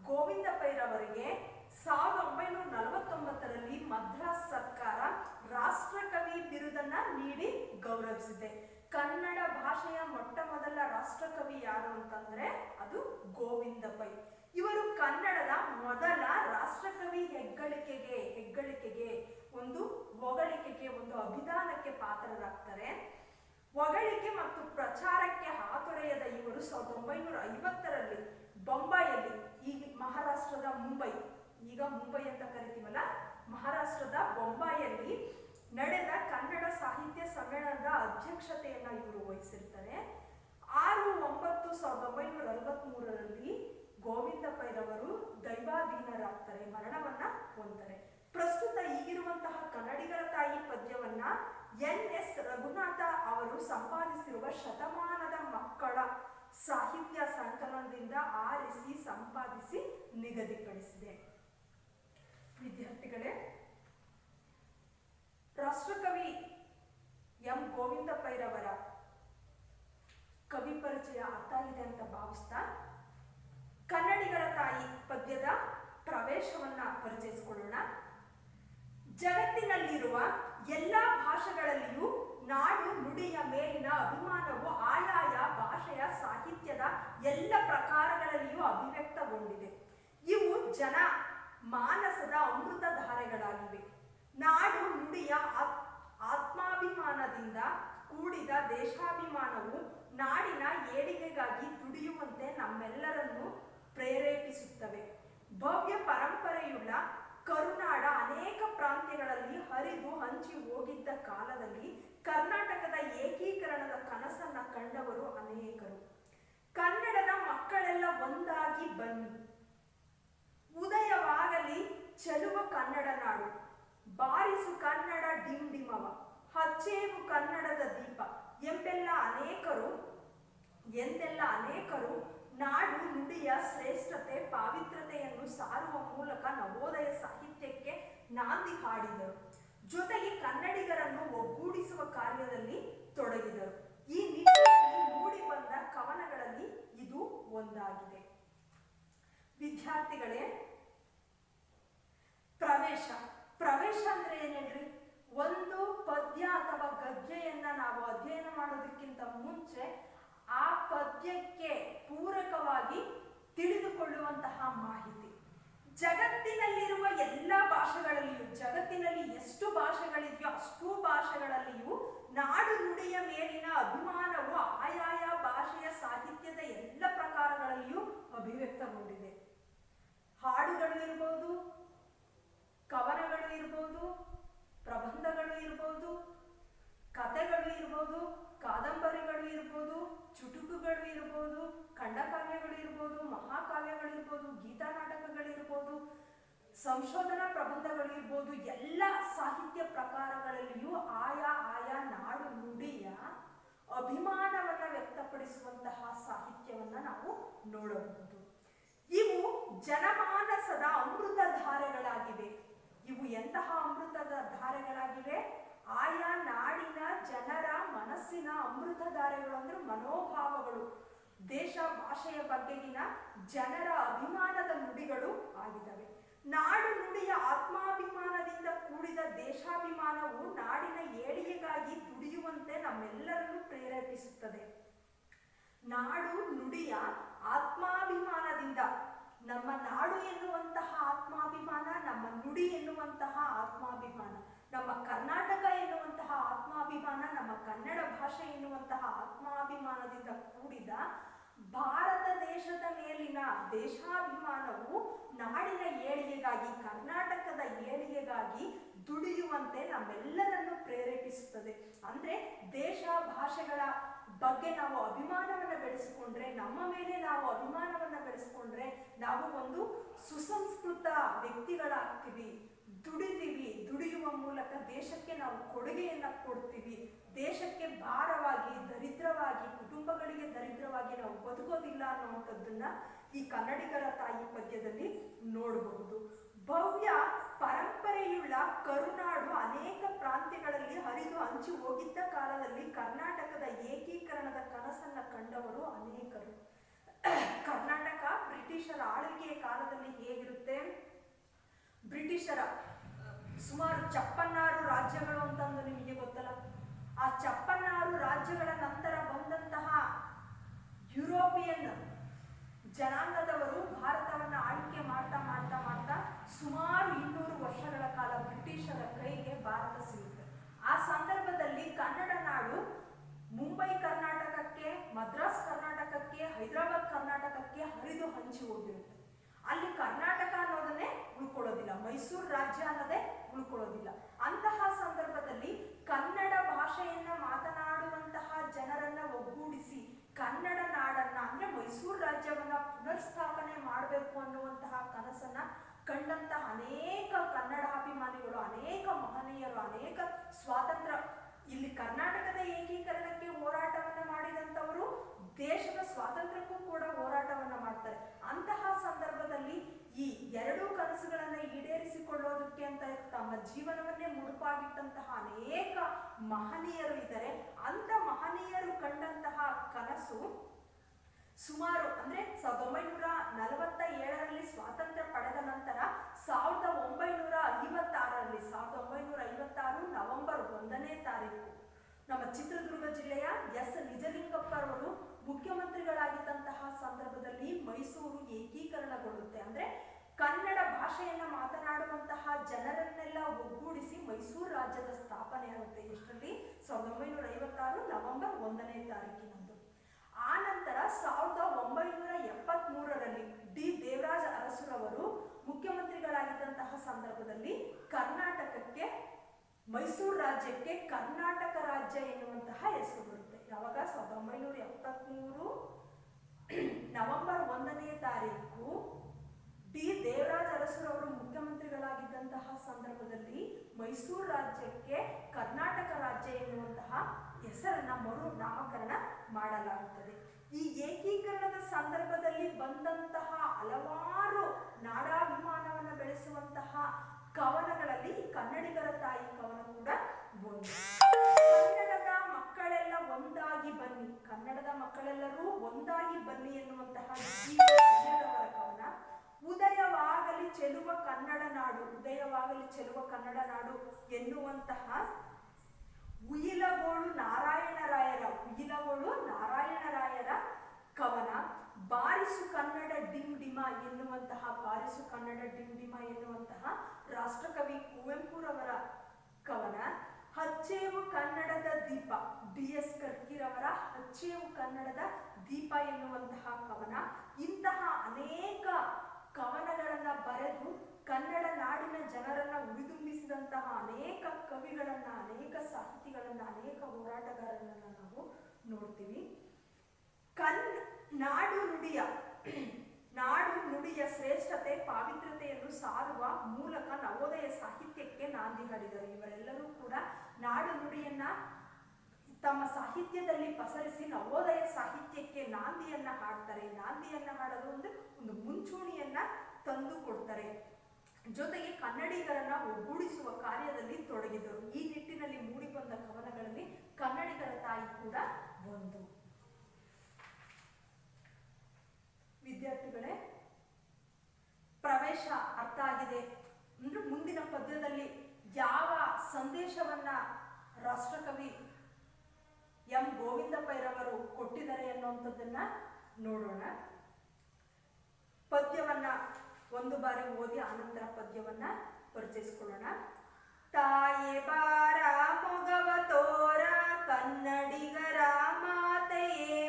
ಗೋವಿಂದ ಪೈರವರಿಗೆ 1949ರಲ್ಲಿ ಮದ್ರಾಸ್ ಸರ್ಕಾರ ರಾಷ್ಟ್ರಕವಿ ಬಿರುದನ್ನ ನೀಡಿ ಗೌರವಿಸಿದೆ. ಕನ್ನಡ ಭಾಷೆಯ ಮೊಟ್ಟ ಮೊದಲ ರಾಷ್ಟ್ರಕವಿ ಯಾರು ಅಂತಂದ್ರೆ ಅದು ಗೋವಿಂದ ಪೈ. ಇವರು ಕನ್ನಡದ ಮೊದಲ ರಾಷ್ಟ್ರಕವಿ ಹೆಗ್ಗಳಿಕೆಗೆ ಒಂದು ಹೊಗಳಿಕೆಗೆ, ಒಂದು ಅಭಿದಾನಕ್ಕೆ ಪಾತ್ರರಾಗ್ತಾರೆ. ಹೊಗಳಿಕೆ ಮತ್ತು ಪ್ರಚಾರಕ್ಕೆ ಹಾತೊರೆಯದ ಇವರು 1950ರಲ್ಲಿ ಬೊಂಬಾಯಿಯಲ್ಲಿ, ಈಗ ಮಹಾರಾಷ್ಟ್ರದ ಮುಂಬೈ, ಈಗ ಮುಂಬೈ ಅಂತ ಕರಿತೀವಲ್ಲ, ಮಹಾರಾಷ್ಟ್ರದ ಬೊಂಬಾಯಿಯಲ್ಲಿ ನಡೆದ ಕನ್ನಡ ಸಾಹಿತ್ಯ ಸಮ್ಮೇಳನದ ಅಧ್ಯಕ್ಷತೆಯನ್ನ ಇವರು ವಹಿಸಿರ್ತಾರೆ. 6/9/1963ರಲ್ಲಿ ಗೋವಿಂದ ಪೈರವರು ದೈವಾಧೀನರಾಗ್ತಾರೆ, ಮರಣವನ್ನ ಹೊಂದ್ತಾರೆ. ಪ್ರಸ್ತುತ ಈಗಿರುವಂತಹ ಕನ್ನಡಿಗರ ತಾಯಿ ಪದ್ಯವನ್ನ NS ರಘುನಾಥ ಅವರು ಸಂಪಾದಿಸಿರುವ ಶತಮಾನದ ಮಕ್ಕಳ ಸಾಹಿತ್ಯ ಸಂಕಲನದಿಂದ ಆರಿಸಿ ಸಂಪಾದಿಸಿ ನಿಗದಿಪಡಿಸಿದೆ. ವಿದ್ಯಾರ್ಥಿಗಳೇ, ರಾಷ್ಟ್ರಕವಿ ಎಂ ಗೋವಿಂದ ಪೈರವರ ಕವಿ ಪರಿಚಯ ಅರ್ಥ ಆಗಿದೆ ಅಂತ ಭಾವಿಸ್ತಾ ಕನ್ನಡಿಗರ ತಾಯಿ ಪದ್ಯದ ಪ್ರವೇಶವನ್ನ ಪರಿಚಯಿಸಿಕೊಳ್ಳೋಣ. ಜಗತ್ತಿನಲ್ಲಿರುವ ಎಲ್ಲ ಭಾಷೆಗಳಲ್ಲಿಯೂ ನಾಡು ನುಡಿಯ ಮೇಲಿನ ಅಭಿಮಾನವು ಆಯಾಯ ಭಾಷೆಯ ಸಾಹಿತ್ಯದ ಎಲ್ಲ ಪ್ರಕಾರಗಳಲ್ಲಿಯೂ ಅಭಿವ್ಯಕ್ತಗೊಂಡಿದೆ. ಇವು ಜನ ಮಾನಸದ ಅಮೃತ ಧಾರೆಗಳಾಗಿವೆ. ನಾಡು ನುಡಿಯ ಆತ್ಮಾಭಿಮಾನದಿಂದ ಕೂಡಿದ ದೇಶಾಭಿಮಾನವು ನಾಡಿನ ಏಳಿಗೆಗಾಗಿ ದುಡಿಯುವಂತೆ ನಮ್ಮೆಲ್ಲರನ್ನು ಪ್ರೇರೇಪಿಸುತ್ತವೆ. ಭವ್ಯ ಪರಂಪರೆಯುಳ್ಳ ಕರುನಾಡ ಅನೇಕ ಪ್ರಾಂತ್ಯಗಳಲ್ಲಿ ಹರಿದು ಹಂಚಿ ಹೋಗಿದ್ದ ಕಾಲದಲ್ಲಿ ಕರ್ನಾಟಕದ ಏಕೀಕರಣದ ಕನಸನ್ನ ಕಂಡವರು ಅನೇಕರು. ಕನ್ನಡದ ಮಕ್ಕಳೆಲ್ಲ ಒಂದಾಗಿ ಬನ್ನಿ, ಅನೇಕರು ನಾಡು ನುಡಿಯ ಶ್ರೇಷ್ಠತೆ ಪಾವಿತ್ರತೆಯನ್ನು ಸಾರುವ ಮೂಲಕ ನವೋದಯ ಸಾಹಿತ್ಯಕ್ಕೆ ನಾಂದಿ ಹಾಡಿದರು. ಜೊತೆಗೆ ಕನ್ನಡಿಗರನ್ನು ಒಗ್ಗೂಡಿಸುವ ಕಾರ್ಯದಲ್ಲಿ ತೊಡಗಿದರು. ಈ ನಿಟ್ಟಿನಲ್ಲಿ ಮೂಡಿ ಬಂದ ಕವನಗಳಲ್ಲಿ ಇದು ಒಂದಾಗಿದೆ. ವಿದ್ಯಾರ್ಥಿಗಳೇ, ಪ್ರವೇಶ ಅಂದ್ರೆ ಏನೇನ್ರಿ? ಒಂದು ಪದ್ಯ ಅಥವಾ ಗದ್ಯೆಯನ್ನ ನಾವು ಅಧ್ಯಯನ ಮಾಡೋದಕ್ಕಿಂತ ಮುಂಚೆ ಆ ಪದ್ಯಕ್ಕೆ ಪೂರಕವಾಗಿ ತಿಳಿದುಕೊಳ್ಳುವಂತಹ ಮಾಹಿತಿ. ಜಗತ್ತಿನಲ್ಲಿರುವ ಎಲ್ಲ ಭಾಷೆಗಳಲ್ಲಿಯೂ, ಜಗತ್ತಿನಲ್ಲಿ ಎಷ್ಟು ಭಾಷೆಗಳಿದೆಯೋ ಅಷ್ಟು ಭಾಷೆಗಳಲ್ಲಿಯೂ ನಾಡು ನುಡಿಯ ಮೇಲಿನ ಅಭಿಮಾನವು ಆಯಾಯ ಭಾಷೆಯ ಸಾಹಿತ್ಯದ ಎಲ್ಲ ಪ್ರಕಾರಗಳಲ್ಲಿಯೂ ಅಭಿವ್ಯಕ್ತಗೊಂಡಿದೆ. ಹಾಡುಗಳು ಇರ್ಬೋದು, ಕವನಗಳು ಇರ್ಬೋದು, ಪ್ರಬಂಧಗಳು ಇರ್ಬೋದು, ಕಥೆಗಳು ಇರ್ಬೋದು, ಕಾದಂಬರಿಗಳು ಇರ್ಬೋದು, ಚುಟುಕುಗಳು ಇರ್ಬೋದು, ಖಂಡಕಾವ್ಯಗಳು ಇರ್ಬೋದು, ಮಹಾಕಾವ್ಯಗಳು ಇರ್ಬೋದು, ಗೀತಾ ನಾಟಕಗಳಿರ್ಬೋದು, ಸಂಶೋಧನಾ ಪ್ರಬಂಧಗಳು ಇರ್ಬೋದು, ಎಲ್ಲ ಸಾಹಿತ್ಯ ಪ್ರಕಾರಗಳಲ್ಲಿಯೂ ಆಯಾ ನಾಡು ನುಡಿಯ ಅಭಿಮಾನವನ್ನ ವ್ಯಕ್ತಪಡಿಸುವಂತಹ ಸಾಹಿತ್ಯವನ್ನ ನಾವು ನೋಡಬಹುದು. ಇವು ಜನಮಾನಸದ ಅಮೃತ ಧಾರೆಗಳಾಗಿವೆ. ಇವು ಎಂತಹ ಅಮೃತದ ಧಾರೆಗಳಾಗಿವೆ? ಆಯಾ ನಾಡಿನ ಜನರ ಮನಸ್ಸಿನ ಅಮೃತ ಧಾರೆಗಳು ಅಂದ್ರೆ ಮನೋಭಾವಗಳು, ದೇಶ ಭಾಷೆಯ ಬಗೆಗಿನ ಜನರ ಅಭಿಮಾನದ ನುಡಿಗಳು ಆಗಿದ್ದಾವೆ. ನಾಡು ನುಡಿಯ ಆತ್ಮಾಭಿಮಾನದಿಂದ ಕೂಡಿದ ದೇಶಾಭಿಮಾನವು ನಾಡಿನ ಏಳಿಗೆಗಾಗಿ ದುಡಿಯುವಂತೆ ನಮ್ಮೆಲ್ಲರನ್ನು ಪ್ರೇರೇಪಿಸುತ್ತದೆ. ನಾಡು ನುಡಿಯ ಆತ್ಮಾಭಿಮಾನದಿಂದ, ನಮ್ಮ ನಾಡು ಎನ್ನುವಂತಹ ಆತ್ಮಾಭಿಮಾನ, ನಮ್ಮ ನುಡಿ ಎನ್ನುವಂತಹ ಆತ್ಮಾಭಿಮಾನ, ನಮ್ಮ ಕರ್ನಾಟಕ ಎನ್ನುವಂತಹ ಆತ್ಮಾಭಿಮಾನ, ನಮ್ಮ ಕನ್ನಡ ಭಾಷೆ ಎನ್ನುವಂತಹ ಆತ್ಮಾಭಿಮಾನದಿಂದ ಕೂಡಿದ ಭಾರತ ದೇಶದ ಮೇಲಿನ ದೇಶಾಭಿಮಾನವು ನಾಡಿನ ಏಳಿಗೆಗಾಗಿ, ಕರ್ನಾಟಕದ ಏಳಿಗೆಗಾಗಿ ದುಡಿಯುವಂತೆ ನಮ್ಮೆಲ್ಲರನ್ನು ಪ್ರೇರೇಪಿಸುತ್ತದೆ. ಅಂದ್ರೆ ದೇಶ ಭಾಷೆಗಳ ಬಗ್ಗೆ ನಾವು ಅಭಿಮಾನವನ್ನ ಬೆಳೆಸಿಕೊಂಡ್ರೆ, ನಮ್ಮ ಮೇಲೆ ನಾವು ಅಭಿಮಾನವನ್ನ ಬೆಳೆಸಿಕೊಂಡ್ರೆ ನಾವು ಒಂದು ಸುಸಂಸ್ಕೃತ ವ್ಯಕ್ತಿಗಳಾಗ್ತೀವಿ, ದುಡಿತೀವಿ. ದುಡಿಯುವ ಮೂಲಕ ದೇಶಕ್ಕೆ ನಾವು ಕೊಡುಗೆಯನ್ನ ಕೊಡ್ತೀವಿ. ದೇಶಕ್ಕೆ ಭಾರವಾಗಿ, ದರಿದ್ರವಾಗಿ, ಕುಟುಂಬಗಳಿಗೆ ದರಿದ್ರವಾಗಿ ನಾವು ಬದುಕೋದಿಲ್ಲ ಅನ್ನುವಂಥದ್ದನ್ನ ಈ ಕನ್ನಡಿಗರ ತಾಯಿ ಪದ್ಯದಲ್ಲಿ ನೋಡಬಹುದು. ಭವ್ಯ ಪರಂಪರೆಯುಳ್ಳ ಕರುನಾಡು ಅನೇಕ ಪ್ರಾಂತ್ಯಗಳಲ್ಲಿ ಹರಿದು ಹಂಚಿ ಹೋಗಿದ್ದ ಕಾಲದಲ್ಲಿ ಕರ್ನಾಟಕದ ಏಕೀಕರಣದ ಕನಸನ್ನ ಕಂಡವರು ಅನೇಕರು. ಕರ್ನಾಟಕ ಬ್ರಿಟಿಷರ ಆಳ್ವಿಕೆಯ ಕಾಲದಲ್ಲಿ ಹೇಗಿರುತ್ತೆ? ಬ್ರಿಟಿಷರ ಸುಮಾರು 56 ರಾಜ್ಯಗಳು ಅಂತಂದು ನಿಮಗೆ ಗೊತ್ತಲ್ಲ. ಆ 56 ರಾಜ್ಯಗಳ ನಂತರ ಬಂದಂತಹ ಯುರೋಪಿಯನ್ ಜನಾಂಗದವರು ಭಾರತವನ್ನ ಆಳ್ವಿಕೆ ಮಾಡ್ತಾ ಮಾಡ್ತಾ ಮಾಡ್ತಾ ಸುಮಾರು 200 ವರ್ಷಗಳ ಕಾಲ ಬ್ರಿಟಿಷರ ಕೈಗೆ ಭಾರತ ಸಿಗುತ್ತೆ. ಆ ಸಂದರ್ಭದಲ್ಲಿ ಕನ್ನಡ ನಾಡು ಮುಂಬೈ ಕರ್ನಾಟಕಕ್ಕೆ, ಮದ್ರಾಸ್ ಕರ್ನಾಟಕಕ್ಕೆ, ಹೈದರಾಬಾದ್ ಕರ್ನಾಟಕಕ್ಕೆ ಹರಿದು ಹಂಚಿ ಹೋಗಿರುತ್ತೆ. ಅಲ್ಲಿ ಕರ್ನಾಟಕ ಅನ್ನೋದನ್ನೇ ಉಳ್ಕೊಳ್ಳೋದಿಲ್ಲ, ಮೈಸೂರು ರಾಜ್ಯ ಅನ್ನೋದೇ ಉಳ್ಕೊಳ್ಳೋದಿಲ್ಲ. ಅಂತಹ ಸಂದರ್ಭದಲ್ಲಿ ಕನ್ನಡ ಭಾಷೆಯನ್ನ ಮಾತನಾಡುವಂತಹ ಜನರನ್ನ ಒಗ್ಗೂಡಿಸಿ ಕನ್ನಡ ನಾಡನ್ನ ಅಂದ್ರೆ ಮೈಸೂರು ರಾಜ್ಯವನ್ನ ಪುನರ್ಸ್ಥಾಪನೆ ಮಾಡಬೇಕು ಅನ್ನುವಂತಹ ಕನಸನ್ನ ಕಂಡಂತಹ ಅನೇಕ ಕನ್ನಡಾಭಿಮಾನಿಗಳು, ಅನೇಕ ಮಹನೀಯರು, ಅನೇಕ ಸ್ವಾತಂತ್ರ್ಯ, ಇಲ್ಲಿ ಕರ್ನಾಟಕದ ಏಕೀಕರಣಕ್ಕೆ ಹೋರಾಟವನ್ನ ಮಾಡಿದಂಥವರು ದೇಶದ ಸ್ವಾತಂತ್ರ್ಯಕ್ಕೂ ಕೂಡ ಹೋರಾಟವನ್ನ ಮಾಡ್ತಾರೆ. ಅಂತಹ ಸಂದರ್ಭದಲ್ಲಿ ಈ ಎರಡೂ ಕನಸುಗಳನ್ನ ಈಡೇರಿಸಿಕೊಳ್ಳೋದಕ್ಕೆ ಅಂತ ತಮ್ಮ ಜೀವನವನ್ನೇ ಮುಡುಪಾಗಿಟ್ಟಂತಹ ಅನೇಕ ಮಹನೀಯರು ಇದ್ದಾರೆ. ಅಂತ ಮಹನೀಯರು ಕಂಡಂತಹ ಕನಸು ಸುಮಾರು ಅಂದ್ರೆ 1947ರಲ್ಲಿ ಸ್ವಾತಂತ್ರ್ಯ ಪಡೆದ ನಂತರ 1956 ನವೆಂಬರ್ 1ನೇ ತಾರೀಕು ನಮ್ಮ ಚಿತ್ರದುರ್ಗ ಜಿಲ್ಲೆಯ ಎಸ್ ನಿಜಲಿಂಗಪ್ಪರವರು ಮುಖ್ಯಮಂತ್ರಿಗಳಾಗಿದ್ದಂತಹ ಸಂದರ್ಭದಲ್ಲಿ ಮೈಸೂರು ಏಕೀಕರಣಗೊಳ್ಳುತ್ತೆ. ಅಂದ್ರೆ ಕನ್ನಡ ಭಾಷೆಯನ್ನ ಮಾತನಾಡುವಂತಹ ಜನರನ್ನೆಲ್ಲ ಒಗ್ಗೂಡಿಸಿ ಮೈಸೂರು ರಾಜ್ಯದ ಸ್ಥಾಪನೆ ಆಗುತ್ತೆ. ಎಷ್ಟರಲ್ಲಿ? 1956 ನವೆಂಬರ್ 1ನೇ ತಾರೀಕಿನಂದು. ಆ ನಂತರ 1973ರಲ್ಲಿ ಡಿ ದೇವರಾಜ ಅರಸುರವರು ಮುಖ್ಯಮಂತ್ರಿಗಳಾಗಿದ್ದಂತಹ ಸಂದರ್ಭದಲ್ಲಿ ಕರ್ನಾಟಕಕ್ಕೆ, ಮೈಸೂರು ರಾಜ್ಯಕ್ಕೆ ಕರ್ನಾಟಕ ರಾಜ್ಯ ಎನ್ನುವಂತಹ ಹೆಸರು ಬರುತ್ತೆ. ಯಾವಾಗ? 1973 ನವೆಂಬರ್ 1ನೇ ತಾರೀಕು ಡಿ ದೇವರಾಜ ಅರಸುರವರು ಮುಖ್ಯಮಂತ್ರಿಗಳಾಗಿದ್ದಂತಹ ಸಂದರ್ಭದಲ್ಲಿ ಮೈಸೂರು ರಾಜ್ಯಕ್ಕೆ ಕರ್ನಾಟಕ ರಾಜ್ಯ ಎನ್ನುವಂತಹ ಹೆಸರನ್ನ ಮರು ನಾಮಕರಣ ಮಾಡಲಾಗುತ್ತದೆ. ಈ ಏಕೀಕರಣದ ಸಂದರ್ಭದಲ್ಲಿ ಬಂದಂತಹ ಹಲವಾರು ನಾಡಾಭಿಮಾನವನ್ನು ಬೆಳೆಸುವಂತಹ ಕವನಗಳಲ್ಲಿ ಕನ್ನಡಿಗರ ತಾಯಿ ಕವನ ಕೂಡ ಒಂದು. ಕನ್ನಡದ ಮಕ್ಕಳೆಲ್ಲ ಒಂದಾಗಿ ಬನ್ನಿ, ಕನ್ನಡದ ಮಕ್ಕಳೆಲ್ಲರೂ ಒಂದಾಗಿ ಬನ್ನಿ ಎನ್ನುವಂತಹ ಅವರ ಕವನ. ಉದಯವಾಗಲಿ ಚೆಲುವ ಕನ್ನಡ ನಾಡು, ಉದಯವಾಗಲಿ ಚೆಲುವ ಕನ್ನಡ ನಾಡು ಎನ್ನುವಂತಹ ಉಯಿಲಗೋಳು ನಾರಾಯಣರಾಯರ ಕವನ. ಬಾರಿಸು ಕನ್ನಡ ಡಿಮ್ ಡಿಮ ಎನ್ನುವಂತಹ ಬಾರಿಸು ಕನ್ನಡ ಡಿಮ್ ಡಿಮ ಎನ್ನುವಂತಹ ರಾಷ್ಟ್ರಕವಿ ಕುವೆಂಪುರವರ ಕವನ. ಹಚ್ಚೇವು ಕನ್ನಡದ ದೀಪ, DS ಕರ್ಕಿರವರ ಹಚ್ಚೇವು ಕನ್ನಡದ ದೀಪ ಎನ್ನುವಂತಹ ಕವನ. ಇಂತಹ ಅನೇಕ ಕವನಗಳನ್ನ ಬರೆದು ಕನ್ನಡ ನಾಡಿನ ಜನರನ್ನ ಉರಿದುಂಬಿಸಿದಂತಹ ಅನೇಕ ಕವಿಗಳನ್ನ, ಅನೇಕ ಸಾಹಿತಿಗಳನ್ನ, ಅನೇಕ ಹೋರಾಟಗಾರರನ್ನ ನಾವು ನೋಡ್ತೀವಿ. ನಾಡು ನುಡಿಯ ಶ್ರೇಷ್ಠತೆ ಪಾವಿತ್ರ್ಯತೆಯನ್ನು ಸಾರುವ ಮೂಲಕ ನವೋದಯ ಸಾಹಿತ್ಯಕ್ಕೆ ನಾಂದಿ ಹಾಡಿದರು. ಇವರೆಲ್ಲರೂ ಕೂಡ ನಾಡು ನುಡಿಯನ್ನ ತಮ್ಮ ಸಾಹಿತ್ಯದಲ್ಲಿ ಪಸರಿಸಿ ನವೋದಯ ಸಾಹಿತ್ಯಕ್ಕೆ ನಾಂದಿಯನ್ನ ಹಾಡ್ತಾರೆ. ನಾಂದಿಯನ್ನ ಹಾಡಲು ಒಂದು ಮುಂಚೂಣಿಯನ್ನ ತಂದು ಕೊಡ್ತಾರೆ. ಜೊತೆಗೆ ಕನ್ನಡಿಗರನ್ನ ಒಗ್ಗೂಡಿಸುವ ಕಾರ್ಯದಲ್ಲಿ ತೊಡಗಿದರು. ಈ ನಿಟ್ಟಿನಲ್ಲಿ ಮೂಡಿಬಂದ ಕವನಗಳಲ್ಲಿ ಕನ್ನಡಿಗರ ತಾಯಿ ಕೂಡ ಒಂದು. ವಿದ್ಯಾರ್ಥಿಗಳೇ, ಪ್ರವೇಶ ಅರ್ಥ ಆಗಿದೆ ಅಂದ್ರೆ ಮುಂದಿನ ಪದ್ಯದಲ್ಲಿ ಯಾವ ಸಂದೇಶವನ್ನ ರಾಷ್ಟ್ರಕವಿ ಎಂ ಗೋವಿಂದ ಪೈರವರು ಕೊಟ್ಟಿದ್ದಾರೆ ಅನ್ನುವಂಥದ್ದನ್ನ ನೋಡೋಣ. ಪದ್ಯವನ್ನ ಒಂದು ಬಾರಿ ಓದಿ ಆನಂತರ ಪದ್ಯವನ್ನ ಪರಿಚಯಿಸಿಕೊಳ್ಳೋಣ. ತಾಯೆ ಬಾರ ಮೊಗವ ತೋರ ಕನ್ನಡಿಗರ ಮಾತೆಯೇ,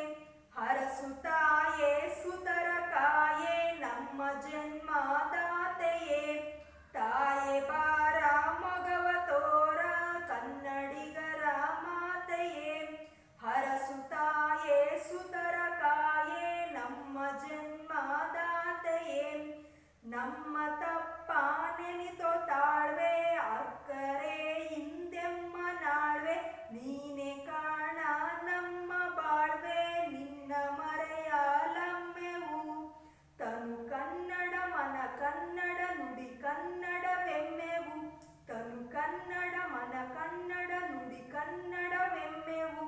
ಹರಸು ತಾಯೇ ಸುತರ ಕಾಯೇ ನಮ್ಮ ಜನ್ಮದಾತೆಯೇ. ತಾಯೆ ಬಾರ ಮೊಗವ ತೋರ ಕನ್ನಡಿಗರ ಮಾತೆಯೇ, ಹರಸು ತಾಯೇ ಸುತರ ಕಾಯೇ ನಮ್ಮ ಜನ್ಮದಾತೆಯೇ. ನಮ್ಮ ತಪ್ಪ ನೆನಿತೋ ತಾಳ್ವೆ ಅಕ್ಕರೆ ಹಿಂದೆಮ್ಮ ನಾಳ್ವೆ, ನೀನೆ ಕಾಣ ನಮ್ಮ ಬಾಳ್ವೆ ನಿನ್ನ ಮರೆಯಲಮ್ಮೆವು. ತನು ಕನ್ನಡ ಮನ ಕನ್ನಡ ನುಡಿ ಕನ್ನಡವೆಮ್ಮೆವು, ತನು ಕನ್ನಡ ಮನ ಕನ್ನಡ ನುಡಿ ಕನ್ನಡವೆಮ್ಮೆವು.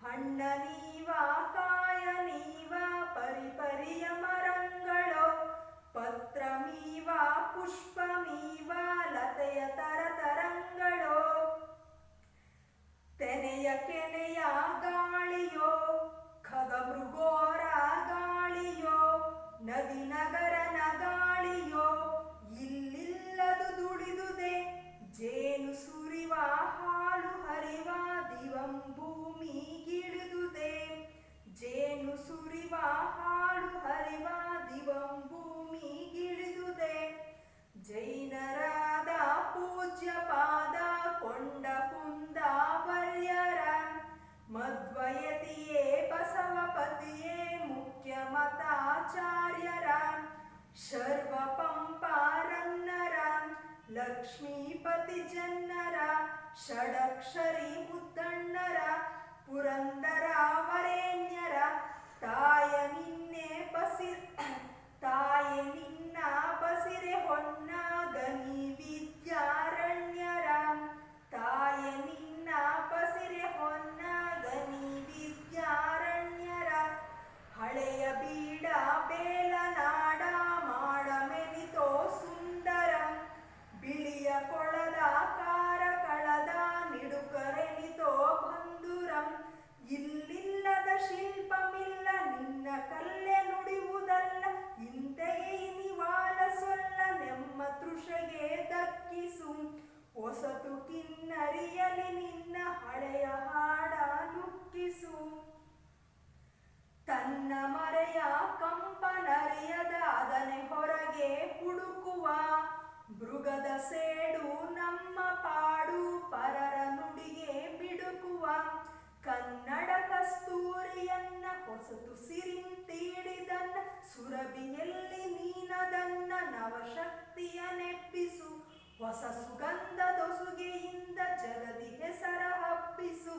ಹಣ್ಣ ನೀವ ಕಾಯ ನೀವ ಪರಿಪರಿಯ ಮರಂಗಳೋ, ಪತ್ರ ಮೀವ ಪುಷ್ಪ ಮೀವ ಲತೆಯ ತರತರಂಗಳೋ. ತೆನೆಯ ಕೆನೆಯ ಗಾಳಿಯೋ ಖಗ ಮೃಗೋರ ಗಾಳಿಯೋ, ನದಿ ನಗರನ ಗಾಳಿಯೋ ಇಲ್ಲಿಲ್ಲದು ದುಡಿದುದೆ. ಜೇನು ಸುರಿವ ಹಾಳು ಹರಿವ ದಿವಂ ಭೂಮಿಗಿಳಿದುದೆ, ಜೇನು ಸುರಿವ ಹಾಳು ಹರಿವ ದಿವಂ ಭೂಮಿಗಿಳಿದುದೆ. ಜೈನರಾದ ಪೂಜ್ಯ ಪಾದ ಕೊಂಡ ಕುಂದಾವರ್ಯರ, ಮಧ್ವಯತಿಯೇ ಬಸವಪತಿಯೇ ಮುಖ್ಯ ಮತಾಚಾರ್ಯರ. ಶರ್ವ ಪಂಪಾರನ್ನರ ಲಕ್ಷ್ಮೀಪತಿ ಜನ್ನರ, ಷಡಕ್ಷರಿ ಮುದ್ದಣ್ಣರ ಪುರಂದರ ವರೇಣ್ಯರ. ತಾಯ ನಿನ್ನ ಬಸಿರೆ ಹೊನ್ನ ಗನಿ ವಿದ್ಯಾರಣ್ಯರ, ತಾಯ ನಿನ್ನ ಬಸಿರೆ ಹೊನ್ನ ಗನಿ ವಿದ್ಯಾರಣ್ಯರ. ಹಳೆಯ ಬೀಡ ಬೇಲನಾಡ ಮಾಡಮೆನಿತೋ ಸುಂದರ, ಬಿಳಿಯ ಕೊಳದ ಕಾರ ಕಳದ ನಿಡುಕರೆನಿತೋ ಬಂಧುರಂ. ಇಲ್ಲಿಲ್ಲದ ಶಿಲ್ಪಮಿಲ್ಲ ನಿನ್ನ ಕಲ್ಲೆ ನುಡಿಯುವುದಲ್ಲ, ಇಂತೆಯೇ ನಿವಾಲ ಸೊಲ್ಲ ನೆಮ್ಮ ತೃಷೆಗೆ ದಕ್ಕಿಸು. ಹೊಸತು ಕಿನ್ನರಿಯಲಿ ನಿನ್ನ ಹಳೆಯ ಹಾಡ ನುಕ್ಕಿಸು. ತನ್ನ ಮರೆಯ ಕಂಪನರಿಯದ ಅದನೆ ಹೊರಗೆ ಹುಡುಕುವ, ಮೃಗದ ಸೇಡು ನಮ್ಮ ಪಾಡು ಪರರ ನುಡಿಗೆ ಬಿಡುಕುವ. ಕನ್ನಡ ಕಸ್ತೂರಿಯನ್ನ ಹೊಸತು ಸಿರಿಂತೀಡಿದನ್ನ, ಸುರಭಿಯಲ್ಲಿ ನೀನದನ್ನ ನವಶಕ್ತಿಯ ನೆಪ್ಪಿಸು. ಹೊಸ ಸುಗಂಧ ದೊಸುಗೆಯಿಂದ ಜಗದಿ ಹೆಸರ ಹಬ್ಬಿಸು.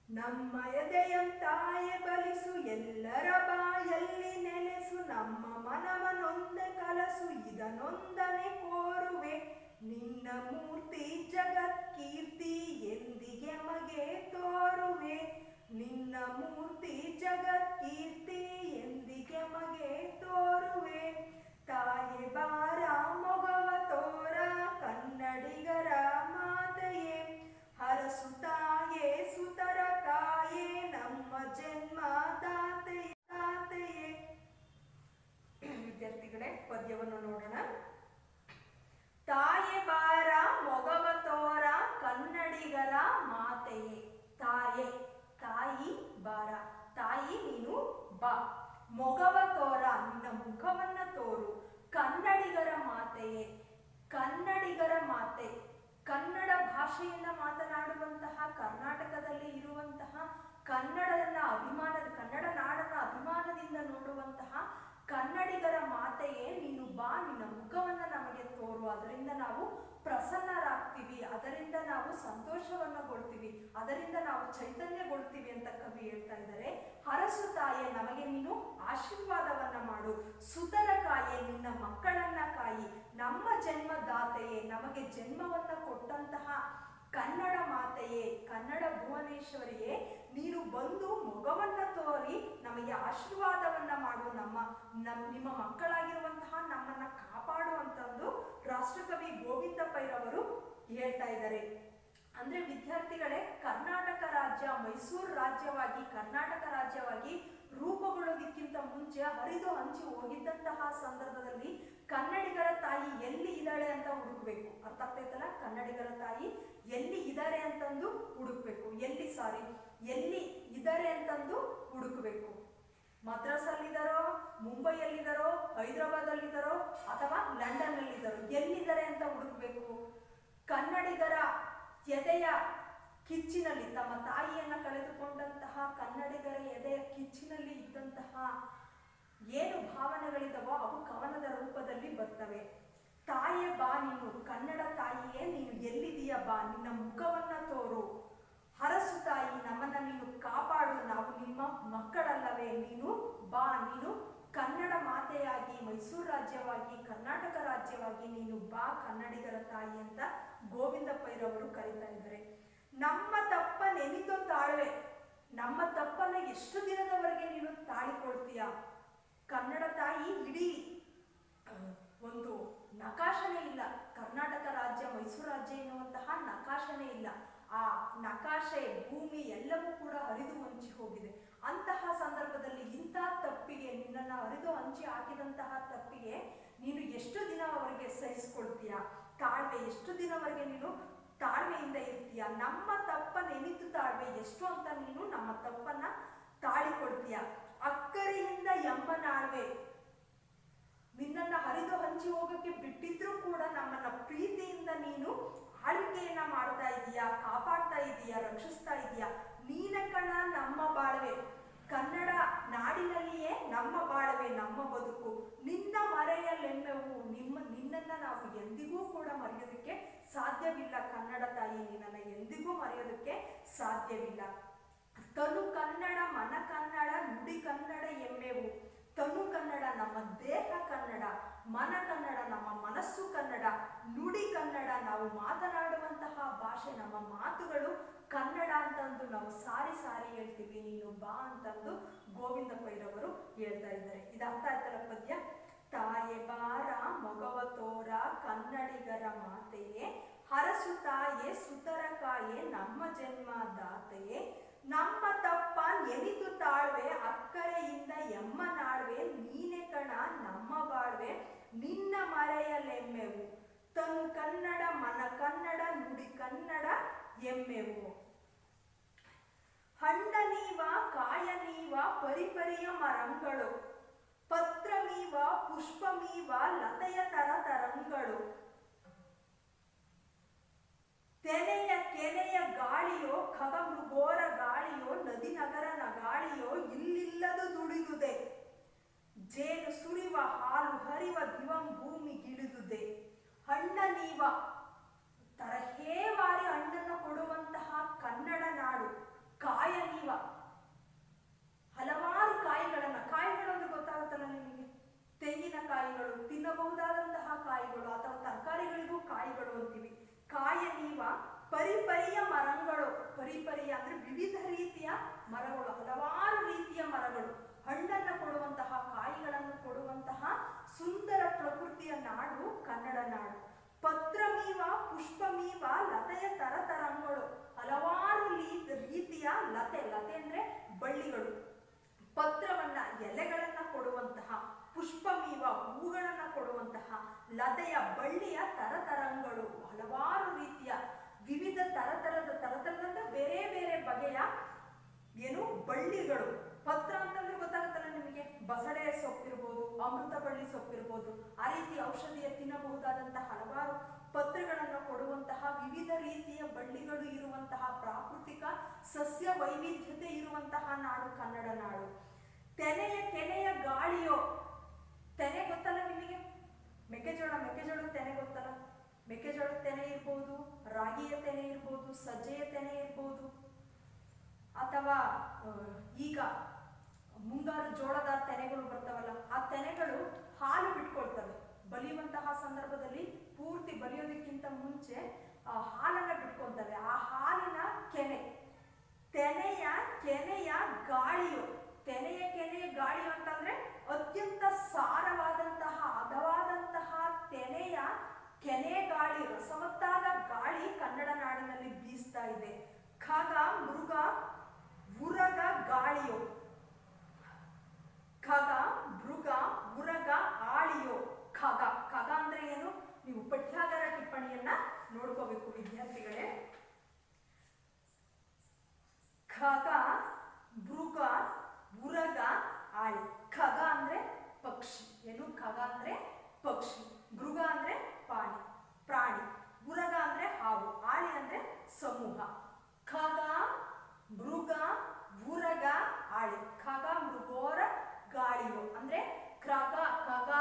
ನಮ್ಮ ಎದೆಯಂತಾಯೆ ಬಲಿಸು, ಎಲ್ಲರ ಬಾಯಲ್ಲಿ ನೆಲೆಸು, ನಮ್ಮ ಮನವನೊಂದೆ ಕಲಸು, ಇದನೊಂದನೆ ಕೋರುವೆ, ನಿನ್ನ ಮೂರ್ತಿ ಜಗತ್ಕೀರ್ತಿ ಎಂದಿಗೆ ಮಗೆ ತೋರುವೆ, ನಿನ್ನ ಮೂರ್ತಿ ಜಗತ್ಕೀರ್ತಿ ಎಂದಿಗೆ ಮಗೆ ತೋರುವೆ. ತಾಯೆ ಬಾರ ಮೊಗವ ತೋರ ಕನ್ನಡಿಗರ ಮಾತೆಯೇ, ಹರಸು ತಾಯೇ ಸುತರ ಕಾಯೇ ನಮ್ಮ ಜನ್ಮ ದಾತೆಯೇ. ವಿದ್ಯಾರ್ಥಿಗಳೇ, ಪದ್ಯವನ್ನು ನೋಡೋಣ. ತಾಯೆ ಬಾರ ಮೊಗವ ತೋರ ಕನ್ನಡಿಗರ ಮಾತೆಯೇ. ತಾಯೇ, ತಾಯಿ ಬಾರ, ತಾಯಿ ನೀನು ಬಾ. ಮೊಗವ ತೋರ, ನಿನ್ನ ಮುಖವನ್ನ ತೋರು. ಕನ್ನಡಿಗರ ಮಾತೆಯೇ, ಕನ್ನಡಿಗರ ಮಾತೆ, ಕನ್ನಡ ಭಾಷೆಯನ್ನ ಮಾತನಾಡುವಂತಹ ಕರ್ನಾಟಕದಲ್ಲಿ ಇರುವಂತಹ ಕನ್ನಡದ ಕನ್ನಡ ನಾಡನ್ನ ಅಭಿಮಾನದಿಂದ ನೋಡುವಂತಹ ಕನ್ನಡಿಗರ ಮಾತೆಯೇ ನೀನು ಬಾ, ನಿನ್ನ ಮುಖವನ್ನ ನಮಗೆ ತೋರು. ಅದರಿಂದ ನಾವು ಪ್ರಸನ್ನರಾಗ್ತೀವಿ, ಅದರಿಂದ ನಾವು ಸಂತೋಷವನ್ನಗೊಳ್ತೀವಿ, ಅದರಿಂದ ನಾವು ಚೈತನ್ಯಗೊಳ್ತೀವಿ ಅಂತ ಕವಿ ಹೇಳ್ತಾ ಇದ್ದಾರೆ. ಹರಸು ತಾಯೇ, ನಮಗೆ ನೀನು ಆಶೀರ್ವಾದವನ್ನ ಮಾಡು. ಸುತರ ಕಾಯೇ, ನಿನ್ನ ಮಕ್ಕಳನ್ನ ಕಾಯಿ. ನಮ್ಮ ಜನ್ಮದಾತೆಯೇ, ನಮಗೆ ಜನ್ಮವನ್ನ ಕೊಟ್ಟಂತಹ ಕನ್ನಡ ಮಾತೆಯೇ, ಕನ್ನಡ ಭುವನೇಶ್ವರಿಯೇ, ನೀನು ಬಂದು ಮೊಗವನ್ನ ತೋರಿ ನಮಗೆ ಆಶೀರ್ವಾದವನ್ನ ಮಾಡು. ನಿಮ್ಮ ಮಕ್ಕಳಾಗಿರುವಂತಹ ನಮ್ಮನ್ನ ಕಾಪಾಡು ಅಂತಂದು ರಾಷ್ಟ್ರಕವಿ ಗೋವಿಂದ ಪೈರವರು ಹೇಳ್ತಾ ಇದ್ದಾರೆ. ಅಂದ್ರೆ ವಿದ್ಯಾರ್ಥಿಗಳೇ, ಕರ್ನಾಟಕ ರಾಜ್ಯ ಮೈಸೂರು ರಾಜ್ಯವಾಗಿ, ಕರ್ನಾಟಕ ರಾಜ್ಯವಾಗಿ ರೂಪುಗೊಳ್ಳೋದಕ್ಕಿಂತ ಮುಂಚೆ ಹರಿದು ಹಂಚಿ ಹೋಗಿದ್ದಂತಹ ಸಂದರ್ಭದಲ್ಲಿ ಕನ್ನಡಿಗರ ತಾಯಿ ಎಲ್ಲಿ ಇದ್ದಾಳೆ ಅಂತ ಹುಡುಕ್ಬೇಕು. ಅರ್ಥ ಆಗ್ತೈತಲ್ಲ? ಕನ್ನಡಿಗರ ತಾಯಿ ಎಲ್ಲಿ ಇದ್ದಾರೆ ಅಂತಂದು ಹುಡುಕ್ಬೇಕು. ಎಲ್ಲಿ ಇದ್ದಾರೆ ಅಂತಂದು ಹುಡುಕ್ಬೇಕು. ಮದ್ರಾಸಲ್ಲಿದ್ದಾರೋ, ಮುಂಬೈಯಲ್ಲಿದ್ದಾರೋ, ಹೈದರಾಬಾದಲ್ಲಿದ್ದಾರೋ, ಅಥವಾ ಲಂಡನ್ ಅಲ್ಲಿದ್ದಾರೋ, ಎಲ್ಲಿದ್ದಾರೆ ಅಂತ ಹುಡುಕ್ಬೇಕು. ಕನ್ನಡಿಗರ ಎದೆಯ ಕಿಚ್ಚಿನಲ್ಲಿ, ತಮ್ಮ ತಾಯಿಯನ್ನ ಕಳೆದುಕೊಂಡಂತಹ ಕನ್ನಡಿಗರ ಎದೆಯ ಕಿಚ್ಚಿನಲ್ಲಿ ಇದ್ದಂತಹ ಏನು ಭಾವನೆಗಳಿದಾವೋ ಅವು ಕವನದ ರೂಪದಲ್ಲಿ ಬರ್ತವೆ. ತಾಯೇ ಬಾ, ನೀನು ಕನ್ನಡ ತಾಯಿಯೇ, ನೀನು ಎಲ್ಲಿದೀಯ ಬಾ, ನಿನ್ನ ಮುಖವನ್ನ ತೋರು. ಹರಸು ತಾಯಿ, ನಮ್ಮನ್ನ ನೀನು ಕಾಪಾಡು, ನಾವು ನಿಮ್ಮ ಮಕ್ಕಳಲ್ಲವೇ, ನೀನು ಬಾ, ನೀನು ಕನ್ನಡ ಮಾತೆಯಾಗಿ, ಮೈಸೂರು ರಾಜ್ಯವಾಗಿ, ಕರ್ನಾಟಕ ರಾಜ್ಯವಾಗಿ ನೀನು ಬಾ, ಕನ್ನಡಿಗರ ತಾಯಿ ಅಂತ ಗೋವಿಂದ ಪೈರವರು ಕರೀತಾ ಇದ್ದಾರೆ. ನಮ್ಮ ತಪ್ಪ ನೆನೆದು ತಾಳ್ವೆ, ನಮ್ಮ ತಪ್ಪನ್ನ ಎಷ್ಟು ದಿನದವರೆಗೆ ನೀನು ತಾಳಿಕೊಳ್ತೀಯ? ಕನ್ನಡ ತಾಯಿ ಇಡೀ ಒಂದು ನಕಾಶನೇ ಇಲ್ಲ, ಕರ್ನಾಟಕ ರಾಜ್ಯ ಮೈಸೂರು ರಾಜ್ಯ ಎನ್ನುವಂತಹ ನಕಾಶನೇ ಇಲ್ಲ. ಆ ನಕಾಶೆ, ಭೂಮಿ ಎಲ್ಲವೂ ಕೂಡ ಹರಿದು ಹಂಚಿ ಹೋಗಿದೆ. ಅಂತಹ ಸಂದರ್ಭದಲ್ಲಿ ಇಂಥ ತಪ್ಪಿಗೆ, ನಿನ್ನನ್ನು ಹರಿದು ಹಂಚಿ ಹಾಕಿದಂತಹ ತಪ್ಪಿಗೆ ನೀನು ಎಷ್ಟು ದಿನವರೆಗೆ ಸಹಿಸ್ಕೊಳ್ತೀಯ? ತಾಳ್ವೆ, ಎಷ್ಟು ದಿನವರೆಗೆ ನೀನು ತಾಳ್ಮೆಯಿಂದ ಇರ್ತೀಯ? ನಮ್ಮ ತಪ್ಪ ನೆನೆದು ತಾಳ್ವೆ ಎಷ್ಟು ಅಂತ ನೀನು ನಮ್ಮ ತಪ್ಪನ್ನ ತಾಳಿಕೊಳ್ತೀಯ. ಅಕ್ಕರೆಯಿಂದ ಎಂಬನಾಳ್ವೆ, ನಿನ್ನನ್ನ ಹರಿದು ಹಂಚಿ ಹೋಗಕ್ಕೆ ಬಿಟ್ಟಿದ್ರೂ ಕೂಡ ನಮ್ಮನ್ನ ಪ್ರೀತಿಯಿಂದ ನೀನು ಆಳ್ವಿಕೆಯನ್ನ ಮಾಡ್ತಾ ಇದೀಯಾ, ಕಾಪಾಡ್ತಾ ಇದೀಯಾ, ರಕ್ಷಿಸ್ತಾ ಇದೀಯಾ. ನೀನ ಕಣ ನಮ್ಮ ಬಾಳ್ವೆ, ಕನ್ನಡ ನಾಡಿನಲ್ಲಿಯೇ ನಮ್ಮ ಬಾಳ್ವೆ, ನಮ್ಮ ಬದುಕು. ನಿನ್ನ ಮರೆಯಲೆಮ್ಮೆವು, ನಿನ್ನನ್ನ ನಾವು ಎಂದಿಗೂ ಕೂಡ ಮರೆಯೋದಕ್ಕೆ ಸಾಧ್ಯವಿಲ್ಲ. ಕನ್ನಡ ತಾಯಿ, ನಿನ್ನನ್ನ ಎಂದಿಗೂ ಮರೆಯೋದಕ್ಕೆ ಸಾಧ್ಯವಿಲ್ಲ. ತನು ಕನ್ನಡ, ಮನ ಕನ್ನಡ, ನುಡಿ ಕನ್ನಡ ಎಮ್ಮೆವು. ತನು ಕನ್ನಡ, ನಮ್ಮ ದೇಹ ಕನ್ನಡ. ಮನ ಕನ್ನಡ, ನಮ್ಮ ಮನಸ್ಸು ಕನ್ನಡ. ನುಡಿ ಕನ್ನಡ, ನಾವು ಮಾತನಾಡುವಂತಹ ಭಾಷೆ, ನಮ್ಮ ಮಾತುಗಳು ಕನ್ನಡ ಅಂತಂದು ನಾವು ಸಾರಿ ಸಾರಿ ಹೇಳ್ತೀವಿ. ನೀನು ಬಾ ಅಂತಂದು ಗೋವಿಂದ ಪೈರವರು ಹೇಳ್ತಾ ಇದ್ದಾರೆ. ಇದು ಅರ್ಥ ಆಯ್ತಲ್ಲ ಪದ್ಯ? ತಾಯೆ ಬಾರ ಮೊಗವ ತೋರ ಕನ್ನಡಿಗರ ಮಾತೆಯೇ, ಹರಸು ತಾಯೇ ಸುತರ ಕಾಯೇ ನಮ್ಮ ಜನ್ಮ ದಾತೆಯೇ. ನಮ್ಮ ತಪ್ಪ ನೆನೆದು ತಾಳ್ವೆ, ಅಕ್ಕರೆಯಿಂದ ಎಮ್ಮನಾಳ್ವೆ, ನೀನೆ ಕಣ ನಮ್ಮ ಬಾಳ್ವೆ, ನಿನ್ನ ಮರೆಯಲೆಮ್ಮೆವು. ತನು ಕನ್ನಡ, ಮನ ಕನ್ನಡ, ನುಡಿ ಕನ್ನಡ ಎಮ್ಮೆವು. ಹಣ್ಣ ನೀವ, ಕಾಯ ನೀವ, ಪರಿಪರಿಯ ಮರಂಗಳು, ಪತ್ರಮೀವ, ಪುಷ್ಪಮೀವ, ಲತೆಯ ತರಂಗಳು. ತೆನೆಯ ಕೆನೆಯ ಗಾಳಿಯೋ, ಖಗಮೃಗೋರ ಗಾಳಿಯೋ, ನದಿ ನಗರ ಗಾಳಿಯೋ, ಇಲ್ಲಿಲ್ಲದು ದುಡಿದುದೆ. ಜೇನು ಸುರಿವ, ಹಾಲು ಹರಿವ, ದಿವಂ ಭೂಮಿಗಿಳಿದುದೆ. ಹಣ್ಣ ನೀವ, ತರಹೇವಾರಿ ಹಣ್ಣನ್ನು ಕೊಡುವಂತಹ ಕನ್ನಡ ನಾಡು. ಕಾಯನೀವ, ಹಲವಾರು ಕಾಯಿಗಳು ಅಂದ್ರೆ ಗೊತ್ತಾಗುತ್ತಲ್ಲ ನಿಮಗೆ, ತೆಂಗಿನಕಾಯಿಗಳು, ತಿನ್ನಬಹುದಾದಂತಹ ಕಾಯಿಗಳು ಅಥವಾ ತರಕಾರಿಗಳಿಗೂ ಕಾಯಿಗಳು ಅಂತೀವಿ. ಕಾಯನೀವ ಪರಿಪರಿಯ ಮರಗಳು, ಪರಿಪರಿಯ ಅಂದ್ರೆ ವಿವಿಧ ರೀತಿಯ ಮರಗಳು, ಹಲವಾರು ರೀತಿಯ ಮರಗಳು, ಹಣ್ಣನ್ನು ಕೊಡುವಂತಹ, ಕಾಯಿಗಳನ್ನು ಕೊಡುವಂತಹ ಸುಂದರ ಪ್ರಕೃತಿಯ ನಾಡು ಕನ್ನಡ ನಾಡು. ಪತ್ರಮೀವ ಪುಷ್ಪಮೀವ ಲತೆಯ ತರತರಂಗಳು, ಹಲವಾರು ರೀತಿಯ ಲತೆ ಅಂದ್ರೆ ಬಳ್ಳಿಗಳು, ಪತ್ರವನ್ನ ಎಲೆಗಳನ್ನ ಕೊಡುವಂತಹ, ಪುಷ್ಪಮೀವ ಹೂಗಳನ್ನ ಕೊಡುವಂತಹ, ಲತೆಯ ಬಳ್ಳಿಯ ತರತರಂಗಳು, ಹಲವಾರು ರೀತಿಯ ವಿವಿಧ ತರತರದ ಬೇರೆ ಬೇರೆ ಬಗೆಯ ಏನು ಬಳ್ಳಿಗಳು. ಪತ್ರ ಅಂತಂದ್ರೆ ಗೊತ್ತಾಗುತ್ತಲ್ಲ ನಿಮಗೆ, ಬಸಳೆ ಸೊಪ್ಪಿರ್ಬೋದು, ಅಮೃತ ಬಳ್ಳಿ ಸೊಪ್ಪಿರ್ಬೋದು, ಆ ರೀತಿ ಔಷಧಿಯ ತಿನ್ನಬಹುದಾದಂತಹ ಹಲವಾರು ಪತ್ರಗಳನ್ನು ಕೊಡುವಂತಹ ವಿವಿಧ ರೀತಿಯ ಬಳ್ಳಿಗಳು ಇರುವಂತಹ ಪ್ರಾಕೃತಿಕ ಸಸ್ಯ ವೈವಿಧ್ಯತೆ ಇರುವಂತಹ ನಾಡು ಕನ್ನಡ ನಾಡು. ಕೆನೆಯ ಗಾಳಿಯೋ, ತೆನೆ ಗೊತ್ತಲ್ಲ ನಿಮಗೆ, ಮೆಕ್ಕೆಜೋಳದ ತೆನೆ ಗೊತ್ತಲ್ಲ, ಮೆಕ್ಕೆಜೋಳದ ತೆನೆ ಇರ್ಬೋದು, ರಾಗಿಯ ತೆನೆ ಇರ್ಬೋದು, ಸಜ್ಜೆಯ ತೆನೆ ಇರ್ಬೋದು, ಅಥವಾ ಈಗ ಮುಂಗಾರು ಜೋಳದ ತೆನೆಗಳು ಬರ್ತಾವಲ್ಲ, ಆ ತೆನೆಗಳು ಹಾಲು ಬಿಟ್ಕೊಳ್ತವೆ. ಬಲಿಯುವಂತಹ ಸಂದರ್ಭದಲ್ಲಿ ಪೂರ್ತಿ ಬಲಿಯೋದಕ್ಕಿಂತ ಮುಂಚೆ ಹಾಲನ್ನ ಬಿಟ್ಕೊಳ್ತವೆ. ಆ ಹಾಲಿನ ಕೆನೆಯ ಗಾಳಿಯು, ಕೆನೆಯ ಗಾಳಿಯು ಅಂತಂದ್ರೆ ಅತ್ಯಂತ ಸಾರವಾದಂತಹ ಹದವಾದಂತಹ ಕೆನೆ ಗಾಳಿ, ರಸವತ್ತಾದ ಗಾಳಿ ಕನ್ನಡ ನಾಡಿನಲ್ಲಿ ಬೀಸ್ತಾ ಇದೆ. ಖಗ ಮೃಗ ಉರಗ ಗಾಳಿಯೋ, ಖಗ ಮೃಗ ಉರಗ ಆಳಿಯೋ. ಖಗ ಅಂದ್ರೆ ಏನು, ನೀವು ಪಠ್ಯಾಗಾರ ಟಿಪ್ಪಣಿಯನ್ನ ನೋಡ್ಕೋಬೇಕು ವಿದ್ಯಾರ್ಥಿಗಳೇ. ಖಗ ಮೃಗ ಉರಗ ಆಳಿ. ಖಗ ಅಂದ್ರೆ ಪಕ್ಷಿ, ಏನು ಖಗ ಅಂದ್ರೆ ಪಕ್ಷಿ, ಮೃಗ ಅಂದ್ರೆ ಪ್ರಾಣಿ, ಉರಗ ಅಂದ್ರೆ ಹಾವು, ಆಳಿ ಅಂದ್ರೆ ಸಮೂಹ. ಖಗ ಮೃಗ ಉರಗ ಆಳಿ, ಖಗ ಮೃಗೋರ ಗಾಳಿಯೋ ಅಂದ್ರೆ ಖಗ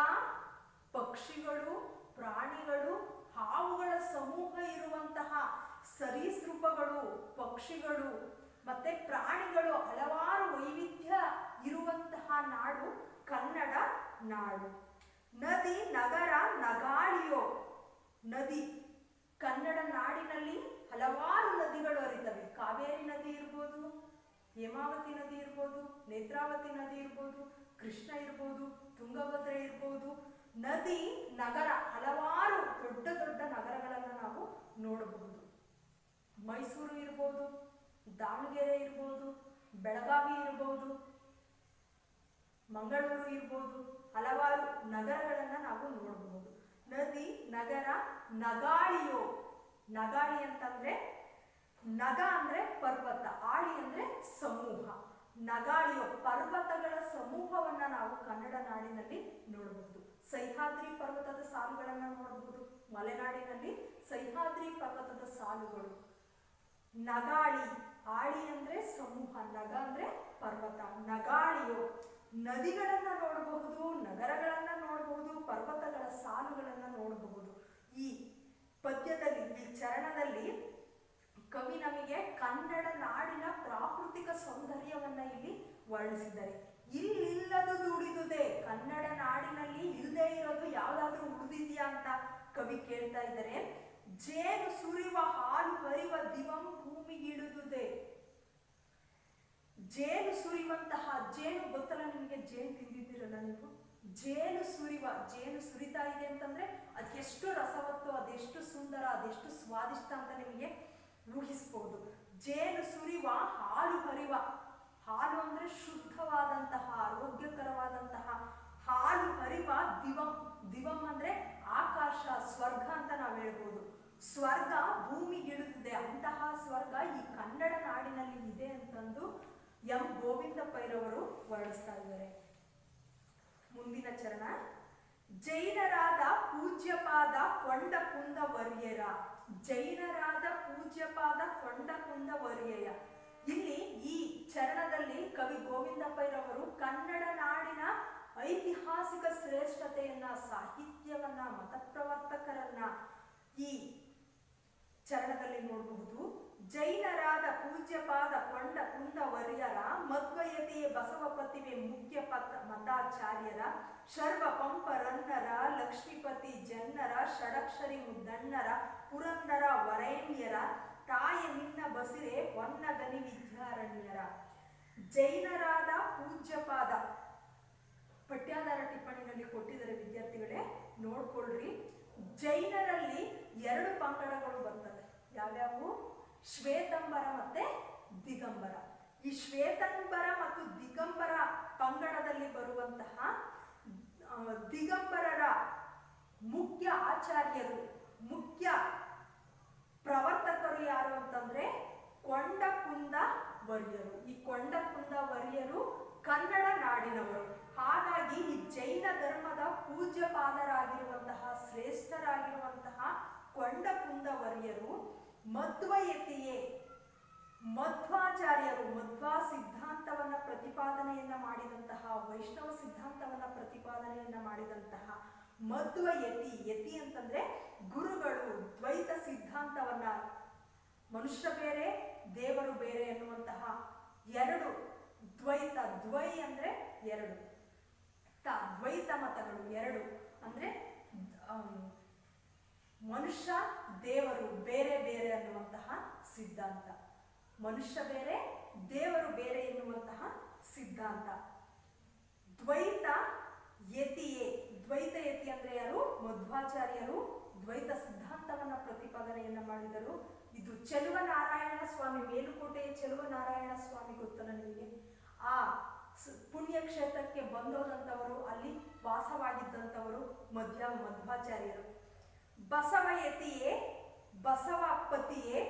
ಪಕ್ಷಿಗಳು, ಪ್ರಾಣಿಗಳು, ಹಾವುಗಳ ಸಮೂಹ ಇರುವಂತಹ ಸರೀಸೃಪಗಳು, ಪಕ್ಷಿಗಳು ಮತ್ತೆ ಪ್ರಾಣಿಗಳು, ಹಲವಾರು ವೈವಿಧ್ಯ ಇರುವಂತಹ ನಾಡು ಕನ್ನಡ ನಾಡು. ನದಿ ನಗರ ನಗಾಳಿಯೋ, ನದಿ, ಕನ್ನಡ ನಾಡಿನಲ್ಲಿ ಹಲವಾರು ನದಿಗಳು ಹರಿತವೆ. ಕಾವೇರಿ ನದಿ ಇರ್ಬೋದು, ಹೇಮಾವತಿ ನದಿ ಇರ್ಬೋದು, ನೇತ್ರಾವತಿ ನದಿ ಇರ್ಬೋದು, ಕೃಷ್ಣ ಇರ್ಬೋದು, ತುಂಗಭದ್ರೆ ಇರ್ಬೋದು. ನದಿ ನಗರ, ಹಲವಾರು ದೊಡ್ಡ ದೊಡ್ಡ ನಗರಗಳನ್ನು ನಾವು ನೋಡಬಹುದು. ಮೈಸೂರು ಇರ್ಬೋದು, ದಾವಣಗೆರೆ ಇರ್ಬೋದು, ಬೆಳಗಾವಿ ಇರ್ಬೋದು, ಮಂಗಳೂರು ಇರ್ಬೋದು, ಹಲವಾರು ನಗರಗಳನ್ನ ನಾವು ನೋಡಬಹುದು. ನದಿ ನಗರ ನಗಾಳಿಯೋ, ನಗಾಳಿ ಅಂತಂದ್ರೆ ನಗ ಅಂದ್ರೆ ಪರ್ವತ, ಆಳಿ ಅಂದ್ರೆ ಸಮೂಹ. ನಗಾಳಿಯೋ ಪರ್ವತಗಳ ಸಮೂಹವನ್ನ ನಾವು ಕನ್ನಡ ನಾಡಿನಲ್ಲಿ ನೋಡಬಹುದು. ಸಹ್ಯಾದ್ರಿ ಪರ್ವತದ ಸಾಲುಗಳನ್ನ ನೋಡಬಹುದು. ಮಲೆನಾಡಿನಲ್ಲಿ ಸಹ್ಯಾದ್ರಿ ಪರ್ವತದ ಸಾಲುಗಳು. ನಗಾಳಿ, ಆಳಿ ಅಂದ್ರೆ ಸಮೂಹ, ನಗ ಅಂದ್ರೆ ಪರ್ವತ. ನಗಾಳಿಯೋ ನದಿಗಳನ್ನ ನೋಡಬಹುದು, ನಗರಗಳನ್ನ ನೋಡಬಹುದು, ಪರ್ವತಗಳ ಸಾಲುಗಳನ್ನ ನೋಡಬಹುದು. ಈ ಪದ್ಯದಲ್ಲಿ, ಈ ಚರಣದಲ್ಲಿ ಕವಿ ನಮಗೆ ಕನ್ನಡ ನಾಡಿನ ಪ್ರಾಕೃತಿಕ ಸೌಂದರ್ಯವನ್ನ ಇಲ್ಲಿ ವರ್ಣಿಸಿದ್ದಾರೆ. ಇಲ್ಲಿಲ್ಲದು ದುಡಿದುದೇ, ಕನ್ನಡ ನಾಡಿನಲ್ಲಿ ಇಲ್ಲದೆ ಇರೋದು ಯಾವ್ದಾದ್ರೂ ಉಳಿದಿದೆಯಾ ಅಂತ ಕವಿ ಕೇಳ್ತಾ ಇದ್ದಾರೆ. ಜೇನು ಸುರಿವ ಹಾಲು ಹರಿವ ದಿವಂ ಭೂಮಿಗಿಳಿದುದೇ. ಜೇನು ಸುರಿಯುವಂತಹ, ಜೇನು ಗೊತ್ತಲ್ಲ ನಿಮಗೆ, ಜೇನು ತಿಂದಿದ್ದೀರಲ್ಲ ನೀವು. ಜೇನು ಸುರಿತಾ ಇದೆ ಅಂತಂದ್ರೆ ಅದೆಷ್ಟು ರಸವತ್ತು, ಅದೆಷ್ಟು ಸುಂದರ, ಅದೆಷ್ಟು ಸ್ವಾದಿಷ್ಟ ಅಂತ ನಿಮಗೆ ಊಹಿಸಬಹುದು. ಜೇನು ಸುರಿವ ಹಾಲು ಹರಿವ, ಹಾಲು ಅಂದ್ರೆ ಶುದ್ಧವಾದಂತಹ ಆರೋಗ್ಯಕರವಾದಂತಹ ಹಾಲು ಹರಿವ ದಿವಂ, ದಿವಂ ಅಂದ್ರೆ ಆಕಾಶ, ಸ್ವರ್ಗ ಅಂತ ನಾವು ಹೇಳ್ಬೋದು. ಸ್ವರ್ಗ ಭೂಮಿಗಿಳಿದಿದೆ, ಅಂತಹ ಸ್ವರ್ಗ ಈ ಕನ್ನಡ ನಾಡಿನಲ್ಲಿ ಇದೆ ಅಂತಂದು ಎಂ ಗೋವಿಂದ ಪೈರವರು ವರ್ಣಿಸ್ತಾ ಇದ್ದಾರೆ. ಮುಂದಿನ ಚರಣ, ಜೈನರಾದ ಪೂಜ್ಯಪಾದ ಕೊಂಡಕುಂದ ವರ್ಯರ. ಜೈನರಾದ ಪೂಜ್ಯಪಾದ ಕೊಂಡಕುಂದ ವರ್ಯಯ. ಇಲ್ಲಿ ಈ ಚರಣದಲ್ಲಿ ಕವಿ ಗೋವಿಂದ ಪೈರವರು ಕನ್ನಡ ನಾಡಿನ ಐತಿಹಾಸಿಕ ಶ್ರೇಷ್ಠತೆಯನ್ನ, ಸಾಹಿತ್ಯವನ್ನ, ಮತಪ್ರವರ್ತಕರನ್ನ, ಈ ಚರಣದಲ್ಲಿ ನೋಡಬಹುದು. ಜೈನರಾದ ಪೂಜ್ಯಪಾದ ಕೊಂಡ ಕುಂದವರ್ಯರ ಮಧ್ವಯತಿಯ ಬಸವ ಪ್ರತಿಮೆ ಮುಖ್ಯ ಮತಾಚಾರ್ಯರ ಶರ್ವ ಪಂಪರನ್ನರ ಲಕ್ಷ್ಮೀಪತಿ ಜನ್ನರ ಷಡಕ್ಷರಿ ಮುದ್ದಣ್ಣರ ಪುರಂದರ ವರೇಣ್ಯರ ತಾಯ ನಿನ್ನ ಬಸಿರೆ ಹೊನ್ನಗನಿ ವಿದ್ಯಾರಣ್ಯರ. ಜೈನರಾದ ಪೂಜ್ಯಪಾದ ಪಠ್ಯಾಧಾರ ಟಿಪ್ಪಣಿನಲ್ಲಿ ಕೊಟ್ಟಿದ್ದಾರೆ ವಿದ್ಯಾರ್ಥಿಗಳೇ, ನೋಡ್ಕೊಳ್ರಿ. ಜೈನರಲ್ಲಿ 2 ಪಂಗಡಗಳು ಬರ್ತವೆ. ಯಾವ್ಯಾವು? ಶ್ವೇತಂಬರ ಮತ್ತೆ ದಿಗಂಬರ. ಈ ಶ್ವೇತಂಬರ ಮತ್ತು ದಿಗಂಬರ ಪಂಗಡದಲ್ಲಿ ಬರುವಂತಹ ದಿಗಂಬರರ ಮುಖ್ಯ ಆಚಾರ್ಯರು, ಮುಖ್ಯ ಪ್ರವರ್ತಕರು ಯಾರು ಅಂತಂದ್ರೆ ಕೊಂಡಕುಂದ ವರ್ಯರು. ಈ ಕೊಂಡಕುಂದ ವರ್ಯರು ಕನ್ನಡ ನಾಡಿನವರು. ಹಾಗಾಗಿ ಈ ಜೈನ ಧರ್ಮದ ಪೂಜ್ಯಪಾದರಾಗಿರುವಂತಹ ಶ್ರೇಷ್ಠರಾಗಿರುವಂತಹ ಕೊಂಡಕುಂದ ವರ್ಯರು ಮಧ್ವಯತಿಯೇ ಮಧ್ವಾಚಾರ್ಯರು, ಮಧ್ವ ಸಿದ್ಧಾಂತವನ್ನ ಪ್ರತಿಪಾದನೆಯನ್ನ ಮಾಡಿದಂತಹ, ವೈಷ್ಣವ ಸಿದ್ಧಾಂತವನ್ನ ಪ್ರತಿಪಾದನೆಯನ್ನ ಮಾಡಿದಂತಹ ಮಧ್ವಯತಿ. ಯತಿ ಅಂತಂದ್ರೆ ಗುರುಗಳು. ದ್ವೈತ ಸಿದ್ಧಾಂತವನ್ನ, ಮನುಷ್ಯ ಬೇರೆ ದೇವರು ಬೇರೆ ಎನ್ನುವಂತಹ 2 ದ್ವೈತ, ದ್ವೈ ಅಂದ್ರೆ 2, ದ್ವೈತ ಮತಗಳು 2 ಅಂದ್ರೆ ಮನುಷ್ಯ ದೇವರು ಬೇರೆ ಬೇರೆ ಅನ್ನುವಂತಹ ಸಿದ್ಧಾಂತ. ಮನುಷ್ಯ ಬೇರೆ ದೇವರು ಬೇರೆ ಎನ್ನುವಂತಹ ಸಿದ್ಧಾಂತ. ದ್ವೈತ ಯತಿಯೇ, ದ್ವೈತ ಯತಿ ಅಂದ್ರೆ ಯಾರು? ಮಧ್ವಾಚಾರ್ಯರು ದ್ವೈತ ಸಿದ್ಧಾಂತವನ್ನ ಪ್ರತಿಪಾದನೆಯನ್ನ ಮಾಡಿದರು. ಇದು ಚೆಲುವನಾರಾಯಣ ಸ್ವಾಮಿ, ಮೇಲುಕೋಟೆಯ ಚೆಲುವನಾರಾಯಣ ಸ್ವಾಮಿ ಗೊತ್ತಲ್ಲ ನಿಮಗೆ? ಆ ಪುಣ್ಯಕ್ಷೇತ್ರಕ್ಕೆ ಬಂದೋದಂತವರು, ಅಲ್ಲಿ ವಾಸವಾಗಿದ್ದಂಥವರು ಮಧ್ವಾಚಾರ್ಯರು. ಬಸವಯತಿಯೇ ಬಸವಪತಿಯೇ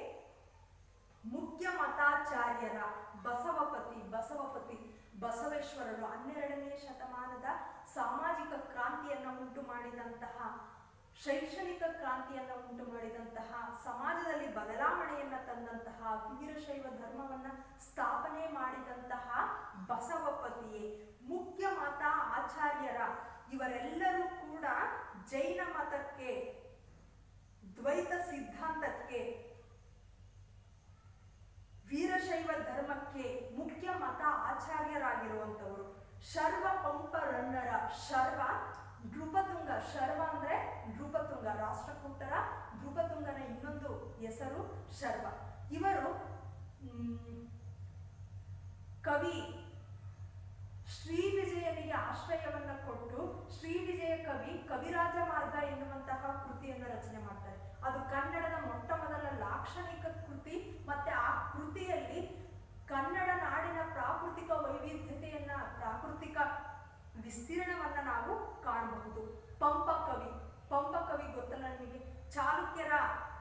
ಮುಖ್ಯ ಮತಾಚಾರ್ಯರ. ಬಸವಪತಿ ಬಸವೇಶ್ವರರು 12ನೇ ಶತಮಾನದ ಸಾಮಾಜಿಕ ಕ್ರಾಂತಿಯನ್ನು ಉಂಟು ಮಾಡಿದಂತಹ, ಶೈಕ್ಷಣಿಕ ಕ್ರಾಂತಿಯನ್ನು ಉಂಟು ಮಾಡಿದಂತಹ, ಸಮಾಜದಲ್ಲಿ ಬದಲಾವಣೆಯನ್ನ ತಂದಂತಹ, ವೀರಶೈವ ಧರ್ಮವನ್ನ ಸ್ಥಾಪನೆ ಮಾಡಿದಂತಹ ಬಸವಪತಿಯೇ ಮುಖ್ಯ ಮತ ಆಚಾರ್ಯರ. ಇವರೆಲ್ಲರೂ ಕೂಡ ಜೈನ ಮತಕ್ಕೆ, ದ್ವೈತ ಸಿದ್ಧಾಂತಕ್ಕೆ, ವೀರಶೈವ ಧರ್ಮಕ್ಕೆ ಮುಖ್ಯ ಮತ ಆಚಾರ್ಯರಾಗಿರುವಂತವರು. ಶರ್ವ ಪಂಪರನ್ನರ. ಶರ್ವ ನೃಪತುಂಗ. ಶರ್ವ ಅಂದ್ರೆ ನೃಪತುಂಗ, ರಾಷ್ಟ್ರಕೂಟರ ನೃಪತುಂಗನ ಇನ್ನೊಂದು ಹೆಸರು ಶರ್ವ. ಇವರು ಕವಿ ಶ್ರೀ ವಿಜಯನಿಗೆ ಆಶ್ರಯವನ್ನ ಕೊಟ್ಟು ಶ್ರೀ ವಿಜಯ ಕವಿ ಕವಿರಾಜ ಮಾರ್ಗ ಎನ್ನುವಂತಹ ಕೃತಿಯನ್ನು ರಚನೆ ಮಾಡ್ತಾರೆ. ಅದು ಕನ್ನಡದ ಮೊಟ್ಟ ಮೊದಲ ಲಾಕ್ಷಣಿಕ ಕೃತಿ. ಮತ್ತೆ ಆ ಕೃತಿಯಲ್ಲಿ ಕನ್ನಡ ನಾಡಿನ ಪ್ರಾಕೃತಿಕ ವೈವಿಧ್ಯತೆಯನ್ನ, ಪ್ರಾಕೃತಿಕ ವಿಸ್ತೀರ್ಣವನ್ನ ನಾವು ಕಾಣಬಹುದು. ಪಂಪ ಕವಿ ಗೊತ್ತಲ್ಲ ನಿಮಗೆ? ಚಾಲುಕ್ಯರ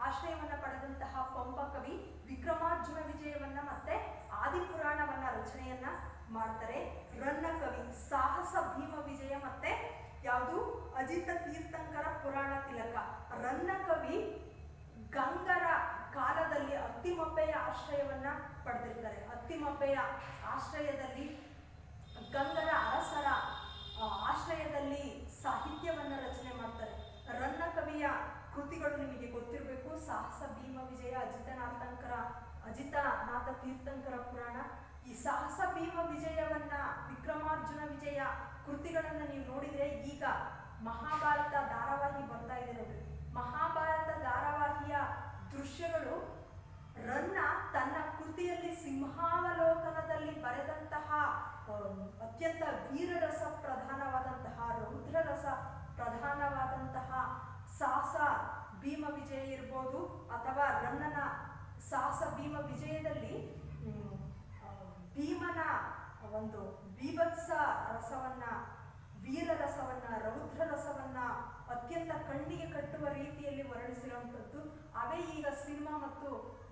ಆಶ್ರಯವನ್ನ ಪಡೆದಂತಹ ಪಂಪ ಕವಿ ವಿಕ್ರಮಾರ್ಜುನ ವಿಜಯವನ್ನ ಮತ್ತೆ ಆದಿಪುರಾಣವನ್ನ ರಚನೆಯನ್ನ ಮಾಡ್ತಾರೆ. ರನ್ನ ಕವಿ ಸಾಹಸ ಭೀಮ ವಿಜಯ ಮತ್ತೆ ಯಾವುದು ಅಜಿತ ತೀರ್ಥಂಕರ ಪುರಾಣ ತಿಲಕ. ರನ್ನ ಕವಿ ಗಂಗರ ಕಾಲದಲ್ಲಿ ಅತ್ತಿಮಬ್ಬೆಯ ಆಶ್ರಯವನ್ನ ಪಡೆದಿರ್ತಾರೆ. ಅತ್ತಿಮಬ್ಬೆಯ ಆಶ್ರಯದಲ್ಲಿ, ಗಂಗರ ಅರಸರ ಆಶ್ರಯದಲ್ಲಿ ಸಾಹಿತ್ಯವನ್ನ ರಚನೆ ಮಾಡ್ತಾರೆ. ರನ್ನ ಕವಿಯ ಕೃತಿಗಳು ನಿಮಗೆ ಗೊತ್ತಿರಬೇಕು. ಸಾಹಸ ಭೀಮ ವಿಜಯ, ಅಜಿತನಾಥ ತೀರ್ಥಂಕರ ಪುರಾಣ. ಈ ಸಾಹಸ ಭೀಮ ವಿಜಯವನ್ನ, ವಿಕ್ರಮಾರ್ಜುನ ವಿಜಯ ಕೃತಿಗಳನ್ನ ನೀವು ನೋಡಿದ್ರೆ, ಈಗ ಮಹಾಭಾರತ ಧಾರಾವಾಹಿ ಬರ್ತಾ ಇದೆ ನೋಡಿ, ಮಹಾಭಾರತ ಧಾರಾವಾಹಿಯ ದೃಶ್ಯಗಳು ರನ್ನ ತನ್ನ ಕೃತಿಯಲ್ಲಿ ಸಿಂಹಾವಲೋಕನದಲ್ಲಿ ಬರೆದಂತಹ ಅತ್ಯಂತ ವೀರರಸ ಪ್ರಧಾನವಾದಂತಹ, ರೌದ್ರರಸ ಪ್ರಧಾನವಾದಂತಹ ಸಾಹಸ ಭೀಮ ವಿಜಯ ಇರ್ಬೋದು, ಅಥವಾ ರನ್ನನ ಸಾಹಸ ಭೀಮ ವಿಜಯದಲ್ಲಿ ಭೀಮನ ಒಂದು ಬೀಭತ್ಸ ರಸವನ್ನ, ವೀರರಸವನ್ನ, ರೌದ್ರ ರಸವನ್ನ ಅತ್ಯಂತ ಕಣ್ಣಿಗೆ ಕಟ್ಟುವ ರೀತಿಯಲ್ಲಿ ವರ್ಣಿಸಿರುವಂಥದ್ದು. ಅವೇ ಈಗ ಸಿನಿಮಾ ಮತ್ತು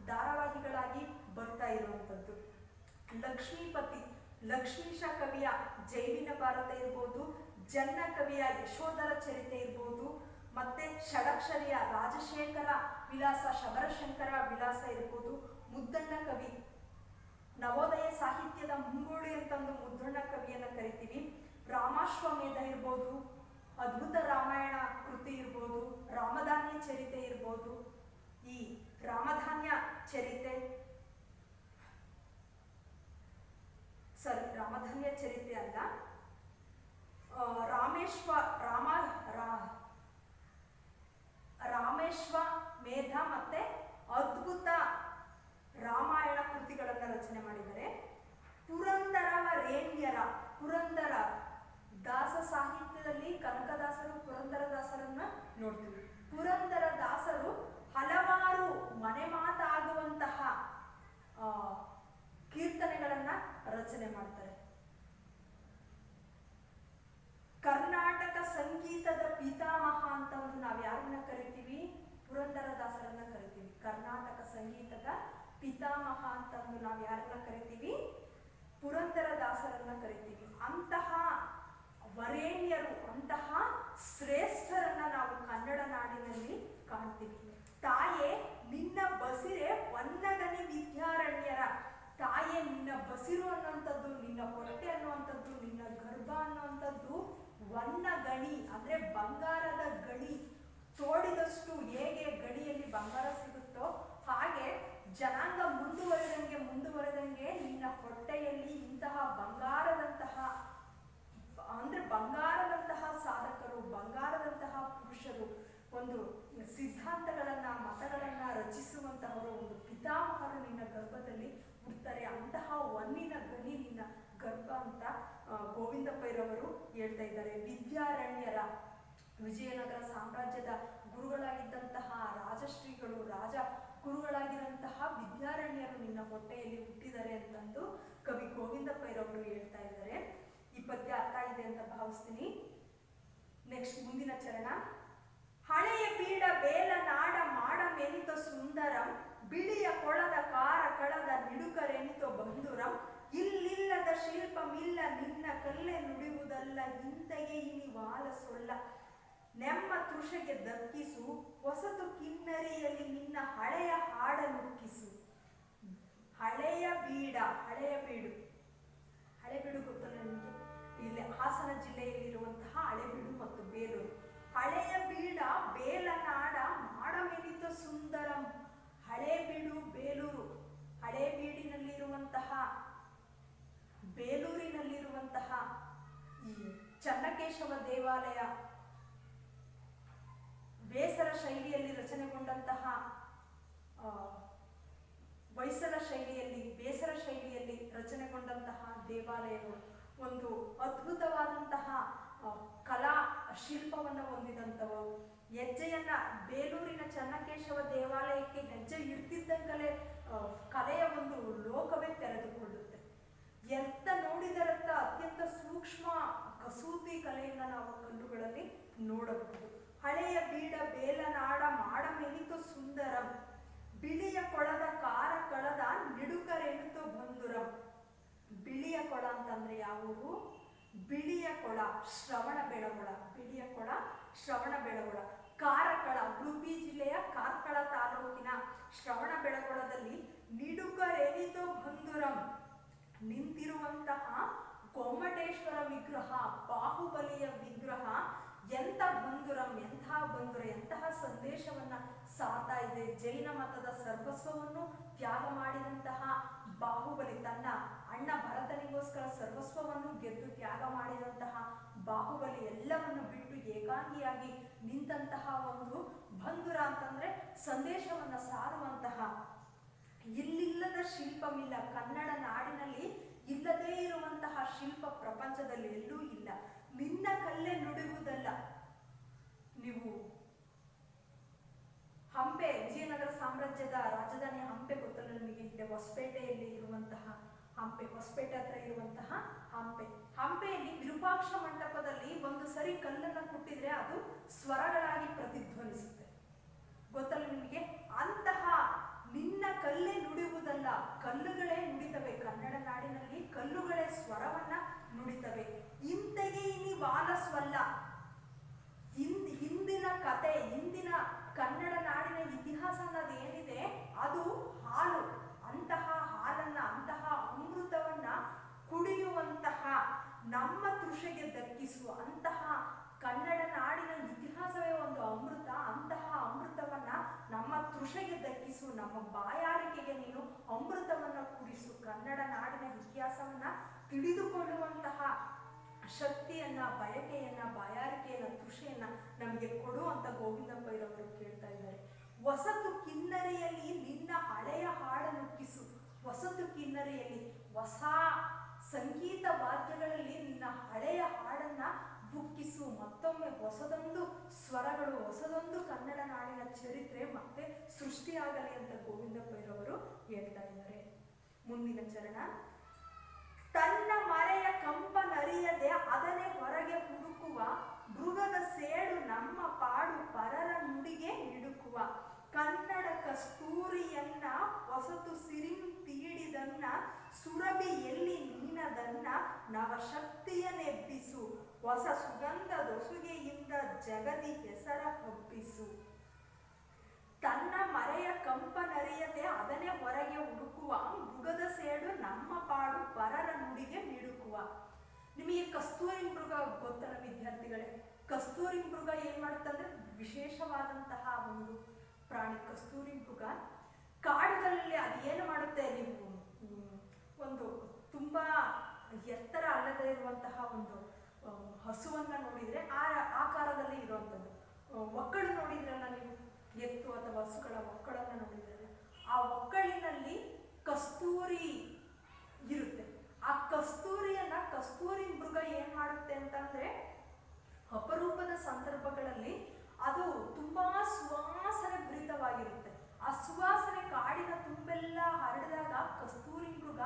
ಧಾರಾವಾಹಿಗಳಾಗಿ ಬರ್ತಾ ಇರುವಂಥದ್ದು. ಲಕ್ಷ್ಮೀಪತಿ, ಲಕ್ಷ್ಮೀಶ ಕವಿಯ ಜೈವಿನ ಭಾರತ ಇರ್ಬೋದು, ಜನ್ನ ಕವಿಯ ಯಶೋಧರ ಚರಿತೆ ಇರ್ಬೋದು, ಮತ್ತೆ ಷಡಕ್ಷರಿಯ ರಾಜಶೇಖರ ವಿಲಾಸ, ಶಬರಶಂಕರ ವಿಲಾಸ ಇರ್ಬೋದು, ಮುದ್ದಣ್ಣ ಕವಿ, ನವೋದಯ ಸಾಹಿತ್ಯದ ಮುಂಗೋಳಿ ಅಂತಂದು ಮುದ್ದಣ್ಣ ಕವಿಯನ್ನ ಕರಿತೀವಿ. ರಾಮಾಶ್ವಮೇಧ ಇರ್ಬೋದು, ಅದ್ಭುತ ರಾಮಾಯಣ ಕೃತಿ ಇರ್ಬೋದು, ರಾಮಧಾನ್ಯ ಚರಿತೆ ಇರ್ಬೋದು. ಈ ರಾಮಧಾನ್ಯ ಚರಿತೆ, ರಾಮಧಾನ್ಯ ಚರಿತೆ ಅಲ್ಲ, ರಾಮೇಶ್ವಮೇಧ ಮತ್ತೆ ಅದ್ಭುತ ರಾಮಾಯಣ ಕೃತಿಗಳನ್ನು ರಚನೆ ಮಾಡಿದ್ದಾರೆ. ಪುರಂದರ ದಾಸ ಸಾಹಿತ್ಯದಲ್ಲಿ ಕನಕದಾಸರು ಪುರಂದರದಾಸರನ್ನ ನೋಡ್ತೀವಿ. ಪುರಂದರದಾಸರು ಹಲವಾರು ಮನೆ ಮಾತಾಗುವಂತಹ ಕೀರ್ತನೆಗಳನ್ನ ರಚನೆ ಮಾಡ್ತಾರೆ. ಕರ್ನಾಟಕ ಸಂಗೀತದ ಪಿತಾಮಹ ಅಂತಂದು ನಾವು ಯಾರನ್ನ ಕರಿತೀವಿ? ಪುರಂದರದಾಸರನ್ನ ಕರಿತೀವಿ. ಕರ್ನಾಟಕ ಸಂಗೀತದ ಪಿತಾಮಹ ಅಂತಂದು ನಾವು ಯಾರನ್ನ ಕರಿತೀವಿ? ಪುರಂದರದಾಸರನ್ನ ಕರಿತೀವಿ. ಅಂತಹ ವರೇಣ್ಯರು, ಅಂತಹ ಶ್ರೇಷ್ಠರನ್ನ ನಾವು ಕನ್ನಡ ನಾಡಿನಲ್ಲಿ ಕಾಣ್ತೀವಿ. ತಾಯೇ ನಿನ್ನ ಬಸಿರೆ ವನ್ನಗನಿ ವಿದ್ಯಾರಣ್ಯರ, ತಾಯೇ ನಿನ್ನ ಬಸಿರು ಅನ್ನುವಂಥದ್ದು, ನಿನ್ನ ಹೊಟ್ಟೆ ಅನ್ನುವಂಥದ್ದು, ನಿನ್ನ ಗರ್ಭ ಅನ್ನುವಂಥದ್ದು ವನ್ನ ಗಣಿ ಅಂದ್ರೆ ಬಂಗಾರದ ಗಣಿ. ತೋಡಿದಷ್ಟು ಹೇಗೆ ಗಣಿಯಲ್ಲಿ ಬಂಗಾರ ಸಿಗುತ್ತೋ ಹಾಗೆ ಜನಾಂಗ ಮುಂದುವರೆದಂಗೆ ನಿನ್ನ ಹೊಟ್ಟೆಯಲ್ಲಿ ಇಂತಹ ಬಂಗಾರದಂತಹ ಸಾಧಕರು, ಬಂಗಾರದಂತಹ ಪುರುಷರು, ಒಂದು ಸಿದ್ಧಾಂತಗಳನ್ನ ಮತಗಳನ್ನ ರಚಿಸುವಂತಹವರು, ಒಂದು ಪಿತಾಮಹರು ನಿನ್ನ ಗರ್ಭದಲ್ಲಿ ಹುಡ್ತಾರೆ. ಅಂತಹ ವನ್ನಿನ ಗಣಿ ನಿನ್ನ ಗರ್ಭ ಅಂತ ಗೋವಿಂದ ಪೈರವರು ಹೇಳ್ತಾ ಇದ್ದಾರೆ. ವಿದ್ಯಾರಣ್ಯರ, ವಿಜಯನಗರ ಸಾಮ್ರಾಜ್ಯದ ಗುರುಗಳಾಗಿದ್ದಂತಹ ರಾಜಶ್ರೀಗಳು, ರಾಜ ಗುರುಗಳಾಗಿರಂತಹ ವಿದ್ಯಾರಣ್ಯರು ನಿನ್ನ ಹೊಟ್ಟೆಯಲ್ಲಿ ಹುಟ್ಟಿದ್ದಾರೆ ಅಂತಂದು ಕವಿ ಗೋವಿಂದ ಪೈರವರು ಹೇಳ್ತಾ ಇದ್ದಾರೆ. ಈ ಪದ್ಯ ಅರ್ಥ ಇದೆ ಅಂತ ಭಾವಿಸ್ತೀನಿ. ನೆಕ್ಸ್ಟ್ ಮುಂದಿನ ಚರಣ. ಹಳೆಯ ಬೀಡ ಬೇಲ ನಾಡ ಮಾಡ ಮೆನಿತ ಸುಂದರಂ, ಬಿಳಿಯ ಕೊಳದ ಕಾರ ಕಳದ ನಿಡುಕರೆನಿತೋ ಬಂಧುರಂ, ಇಲ್ಲಿಲ್ಲದ ಶಿಲ್ಪಮಿಲ್ಲ ನಿನ್ನ ಕಲ್ಲೆ ನುಡಿಯುವುದಲ್ಲ, ಇಂತೆಯೇ ಇನಿ ವಾಲ ಸೊಲ್ಲ, ನೆಮ್ಮ ತೃಷೆಗೆ ದಕ್ಕಿಸು, ಹೊಸತು ಕಿನ್ನರಿಯಲ್ಲಿ ನಿನ್ನ ಹಳೆಯ ಹಾಡನುಕ್ಕಿಸು. ಹಳೆಯ ಬೀಡು ಗೊತ್ತಲ್ಲ ನಿಮಗೆ? ಇಲ್ಲಿ ಹಾಸನ ಜಿಲ್ಲೆಯಲ್ಲಿರುವಂತಹ ಹಳೆಬೀಡು ಮತ್ತು ಬೇಲೂರು. ಹಳೆಯ ಬೀಡ ಬೇಲನಾಡ ಮಾಡಮೆನಿತ ಸುಂದರಂ. ಹಳೆಬೀಡು ಬೇಲೂರು, ಬೇಲೂರಿನಲ್ಲಿರುವಂತಹ ಈ ಚನ್ನಕೇಶವ ದೇವಾಲಯ ಬೇಸರ ಶೈಲಿಯಲ್ಲಿ ರಚನೆಗೊಂಡಂತಹ ಬೇಸರ ಶೈಲಿಯಲ್ಲಿ ರಚನೆಗೊಂಡಂತಹ ದೇವಾಲಯಗಳು ಒಂದು ಅದ್ಭುತವಾದಂತಹ ಕಲಾ ಶಿಲ್ಪವನ್ನು ಹೊಂದಿದಂಥವು. ಹೆಜ್ಜೆಯನ್ನ ಬೇಲೂರಿನ ಚನ್ನಕೇಶವ ದೇವಾಲಯಕ್ಕೆ ಹೆಜ್ಜೆ ಇಡ್ತಿದ್ದಂಗಲೇ ಕಲೆಯ ಒಂದು ಲೋಕವೇ ತೆರೆದುಕೊಳ್ಳುತ್ತೆ. ಎತ್ತ ನೋಡಿದರತ್ತ ಅತ್ಯಂತ ಸೂಕ್ಷ್ಮ ಕಸೂತಿ ಕಲೆಯನ್ನ ನಾವು ಕಲ್ಲುಗಳಲ್ಲಿ ನೋಡಬಹುದು. ಹಳೆಯ ಬೀಡ ಬೇಲನಾಡ ಮಾಡಮೆನಿತು ಸುಂದರಂ, ಬಿಳಿಯ ಕೊಳದ ಕಾರ ಕಳದ ನಿಡುಕರೆನಿತು ಬಂಧುರಂ. ಬಿಳಿಯ ಕೊಳ ಅಂತಂದ್ರೆ ಯಾವುದು? ಬಿಳಿಯ ಕೊಳ ಶ್ರವಣಬೆಳಗೊಳ. ಕಾರಕಳ, ಉಡುಪಿ ಜಿಲ್ಲೆಯ ಕಾರ್ಕಳ ತಾಲೂಕಿನ ಶ್ರವಣಬೆಳಗೊಳದಲ್ಲಿ ನಿಡುಕರೆನಿತು ಬಂಧುರಂ, ನಿಂತಿರುವಂತಹ ಗೊಮ್ಮಟೇಶ್ವರ ವಿಗ್ರಹ, ಬಾಹುಬಲಿಯ ವಿಗ್ರಹ ಎಂತಹ ಬಂಧುರ, ಎಂತಹ ಸಂದೇಶವನ್ನ ಸಾರ್ತಾ ಇದೆ. ಜೈನ ಮತದ ಸರ್ವಸ್ವವನ್ನು ತ್ಯಾಗ ಮಾಡಿದಂತಹ ಬಾಹುಬಲಿ, ತನ್ನ ಅಣ್ಣ ಭರತನಿಗೋಸ್ಕರ ಸರ್ವಸ್ವವನ್ನು ಗೆದ್ದು ತ್ಯಾಗ ಮಾಡಿದಂತಹ ಬಾಹುಬಲಿ ಎಲ್ಲವನ್ನು ಬಿಟ್ಟು ಏಕಾಂಗಿಯಾಗಿ ನಿಂತಹ ಒಂದು ಬಂಧುರ ಅಂತಂದ್ರೆ ಸಂದೇಶವನ್ನ ಸಾರುವಂತಹ. ಇಲ್ಲಿಲ್ಲದ ಶಿಲ್ಪವಿಲ್ಲ, ಕನ್ನಡ ನಾಡಿನಲ್ಲಿ ಇಲ್ಲದೇ ಇರುವಂತಹ ಶಿಲ್ಪ ಪ್ರಪಂಚದಲ್ಲಿ ಎಲ್ಲೂ ಇಲ್ಲ. ನಿನ್ನ ಕಲ್ಲೇ ನುಡಿಯುವುದಲ್ಲ. ನೀವು ಹಂಪೆ, ವಿಜಯನಗರ ಸಾಮ್ರಾಜ್ಯದ ರಾಜಧಾನಿ ಹಂಪೆ ಗೊತ್ತಲ್ಲ ನಿಮಗೆ? ಇದೆ ಹೊಸಪೇಟೆಯಲ್ಲಿ ಇರುವಂತಹ ಹಂಪೆ, ಹೊಸಪೇಟೆ ಹತ್ರ ಇರುವಂತಹ ಹಂಪೆಯಲ್ಲಿ ವಿರೂಪಾಕ್ಷ ಮಂಟಪದಲ್ಲಿ ಒಂದು ಸರಿ ಕಲ್ಲನ್ನ ಕೊಟ್ಟಿದ್ರೆ ಅದು ಸ್ವರಗಳಾಗಿ ಪ್ರತಿಧ್ವನಿಸುತ್ತೆ. ಗೊತ್ತಲ್ಲ ನಿಮಗೆ? ಅಂತಹ ನಿನ್ನ ಕಲ್ಲೇ ನುಡಿಯುವುದಲ್ಲ, ಕಲ್ಲುಗಳೇ ನುಡಿತವೆ. ಕನ್ನಡ ನಾಡಿನಲ್ಲಿ ಕಲ್ಲುಗಳೇ ಸ್ವರವನ್ನ ನುಡಿತವೆ. ಇಂತೆಯೇ ಇನಿ ವಾಲಸ್ವಲ್ಲ. ಹಿಂದಿನ ಕತೆ, ಹಿಂದಿನ ಕನ್ನಡ ನಾಡಿನ ಇತಿಹಾಸ ಅನ್ನೋದು ಏನಿದೆ ಅದು ಹಾಲು. ಅಂತಹ ಹಾಲನ್ನ, ಅಂತಹ ಅಮೃತವನ್ನ ಕುಡಿಯುವಂತಹ, ನಮ್ಮ ತೃಷೆಗೆ ದಕ್ಕಿಸುವ ಅಂತಹ ಕನ್ನಡ ನಾಡಿನ ಇತಿಹಾಸವೇ ಒಂದು ಅಮೃತ. ಅಂತಹ ಅಮೃತವನ್ನ ನಮ್ಮ ಕೃಷಿಗೆ ದಕ್ಕಿಸು, ನಮ್ಮ ಬಾಯಾರಿಕೆಗೆ ನೀನು ಅಮೃತವನ್ನ ಕುಡಿಸು, ಕನ್ನಡ ನಾಡಿನ ಇತಿಹಾಸವನ್ನ ತಿಳಿದುಕೊಳ್ಳುವಂತಹ ಶಕ್ತಿಯನ್ನ, ಬಯಕೆಯನ್ನ, ಬಾಯಾರಿಕೆಯನ್ನ, ಕೃಷಿಯನ್ನ ನಮಗೆ ಕೊಡು ಅಂತ ಗೋವಿಂದ ಪೈರವರು ಕೇಳ್ತಾ ಇದ್ದಾರೆ. ಹೊಸತು ಕಿನ್ನರೆಯಲ್ಲಿ ನಿನ್ನ ಹಳೆಯ ಹಾಡನ್ನುಕ್ಕಿಸು. ಹೊಸತು ಕಿನ್ನರೆಯಲ್ಲಿ, ಹೊಸ ಸಂಗೀತ ವಾದ್ಯಗಳಲ್ಲಿ ನಿನ್ನ ಹಳೆಯ ಹಾಡನ್ನ ಬುಕ್ಕಿಸು. ಮತ್ತೊಮ್ಮೆ ಹೊಸದೊಂದು ಸ್ವರಗಳು, ಹೊಸದೊಂದು ಕನ್ನಡ ನಾಡಿನ ಚರಿತ್ರೆ ಮತ್ತೆ ಸೃಷ್ಟಿಯಾಗಲಿ ಅಂತ ಗೋವಿಂದ ಪೈರವರು ಹೇಳ್ತಾ ಇದ್ದಾರೆ. ಮುಂದಿನ ಚರಣ. ತನ್ನ ಮರೆಯ ಕಂಪನರಿಯದೆ ಅದನ್ನೇ ಹೊರಗೆ ಹುಡುಕುವ, ಮೃಗದ ಸೇಡು ನಮ್ಮ ಪಾಡು ಪರರ ನುಡಿಗೆ ಹಿಡುಕುವ, ಕನ್ನಡ ಕಸ್ತೂರಿಯನ್ನ ಹೊಸತು ಸಿರಿಂ ತೀಡಿದನ್ನ, ಸುರಭಿ ಎಲ್ಲಿ ನೀನದನ್ನ ನವಶಕ್ತಿಯನ್ನೆಬ್ಬಿಸು, ಹೊಸ ಸುಗಂಧದೊಸುಗೆಯಿಂದ ಜಗದಿ ಹೆಸರ ಹಬ್ಬಿಸು. ತನ್ನ ಮರೆಯ ಕಂಪನರಿಯದೆ ಅದನ್ನೇ ಹೊರಗೆ ಹುಡುಕುವ, ಮೃಗದ ಸೇಡು ನಮ್ಮ ಪಾಡು ಪರರ ನುಡಿಗೆ ಮಿಡುಕುವ. ನಿಮಗೆ ಕಸ್ತೂರಿ ಮೃಗ ಗೊತ್ತಲ್ಲ ವಿದ್ಯಾರ್ಥಿಗಳೇ? ಕಸ್ತೂರಿ ಮೃಗ ಏನ್ ಮಾಡುತ್ತಂದ್ರೆ ವಿಶೇಷವಾದಂತಹ ಒಂದು ಪ್ರಾಣಿ. ಕಸ್ತೂರಿ ಮೃಗ ಕಾಡುಗಳಲ್ಲಿ ಅದು ಏನು ಮಾಡುತ್ತೆ, ನೀವು ಒಂದು ತುಂಬಾ ಎತ್ತರ ಅಲ್ಲದೆ ಇರುವಂತಹ ಒಂದು ಹಸುವನ್ನ ನೋಡಿದ್ರೆ ಆ ಆಕಾರದಲ್ಲಿ ಇರುವಂಥದ್ದು. ಒಕ್ಕಳು ನೋಡಿದ್ರಲ್ಲ ನೀವು, ಎತ್ತು ಅಥವಾ ಹಸುಗಳ ಒಕ್ಕಳನ್ನ ನೋಡಿದ್ರೆ ಆ ಒಕ್ಕಳಿನಲ್ಲಿ ಕಸ್ತೂರಿ ಇರುತ್ತೆ. ಆ ಕಸ್ತೂರಿಯನ್ನ ಕಸ್ತೂರಿ ಮೃಗ ಏನ್ ಮಾಡುತ್ತೆ ಅಂತಂದ್ರೆ, ಅಪರೂಪದ ಸಂದರ್ಭಗಳಲ್ಲಿ ಅದು ತುಂಬಾ ಸುವಾಸನೆ ಭರಿತವಾಗಿರುತ್ತೆ. ಆ ಸುವಾಸನೆ ಕಾಡಿನ ತುಂಬೆಲ್ಲ ಹರಡಿದಾಗ ಕಸ್ತೂರಿ ಮೃಗ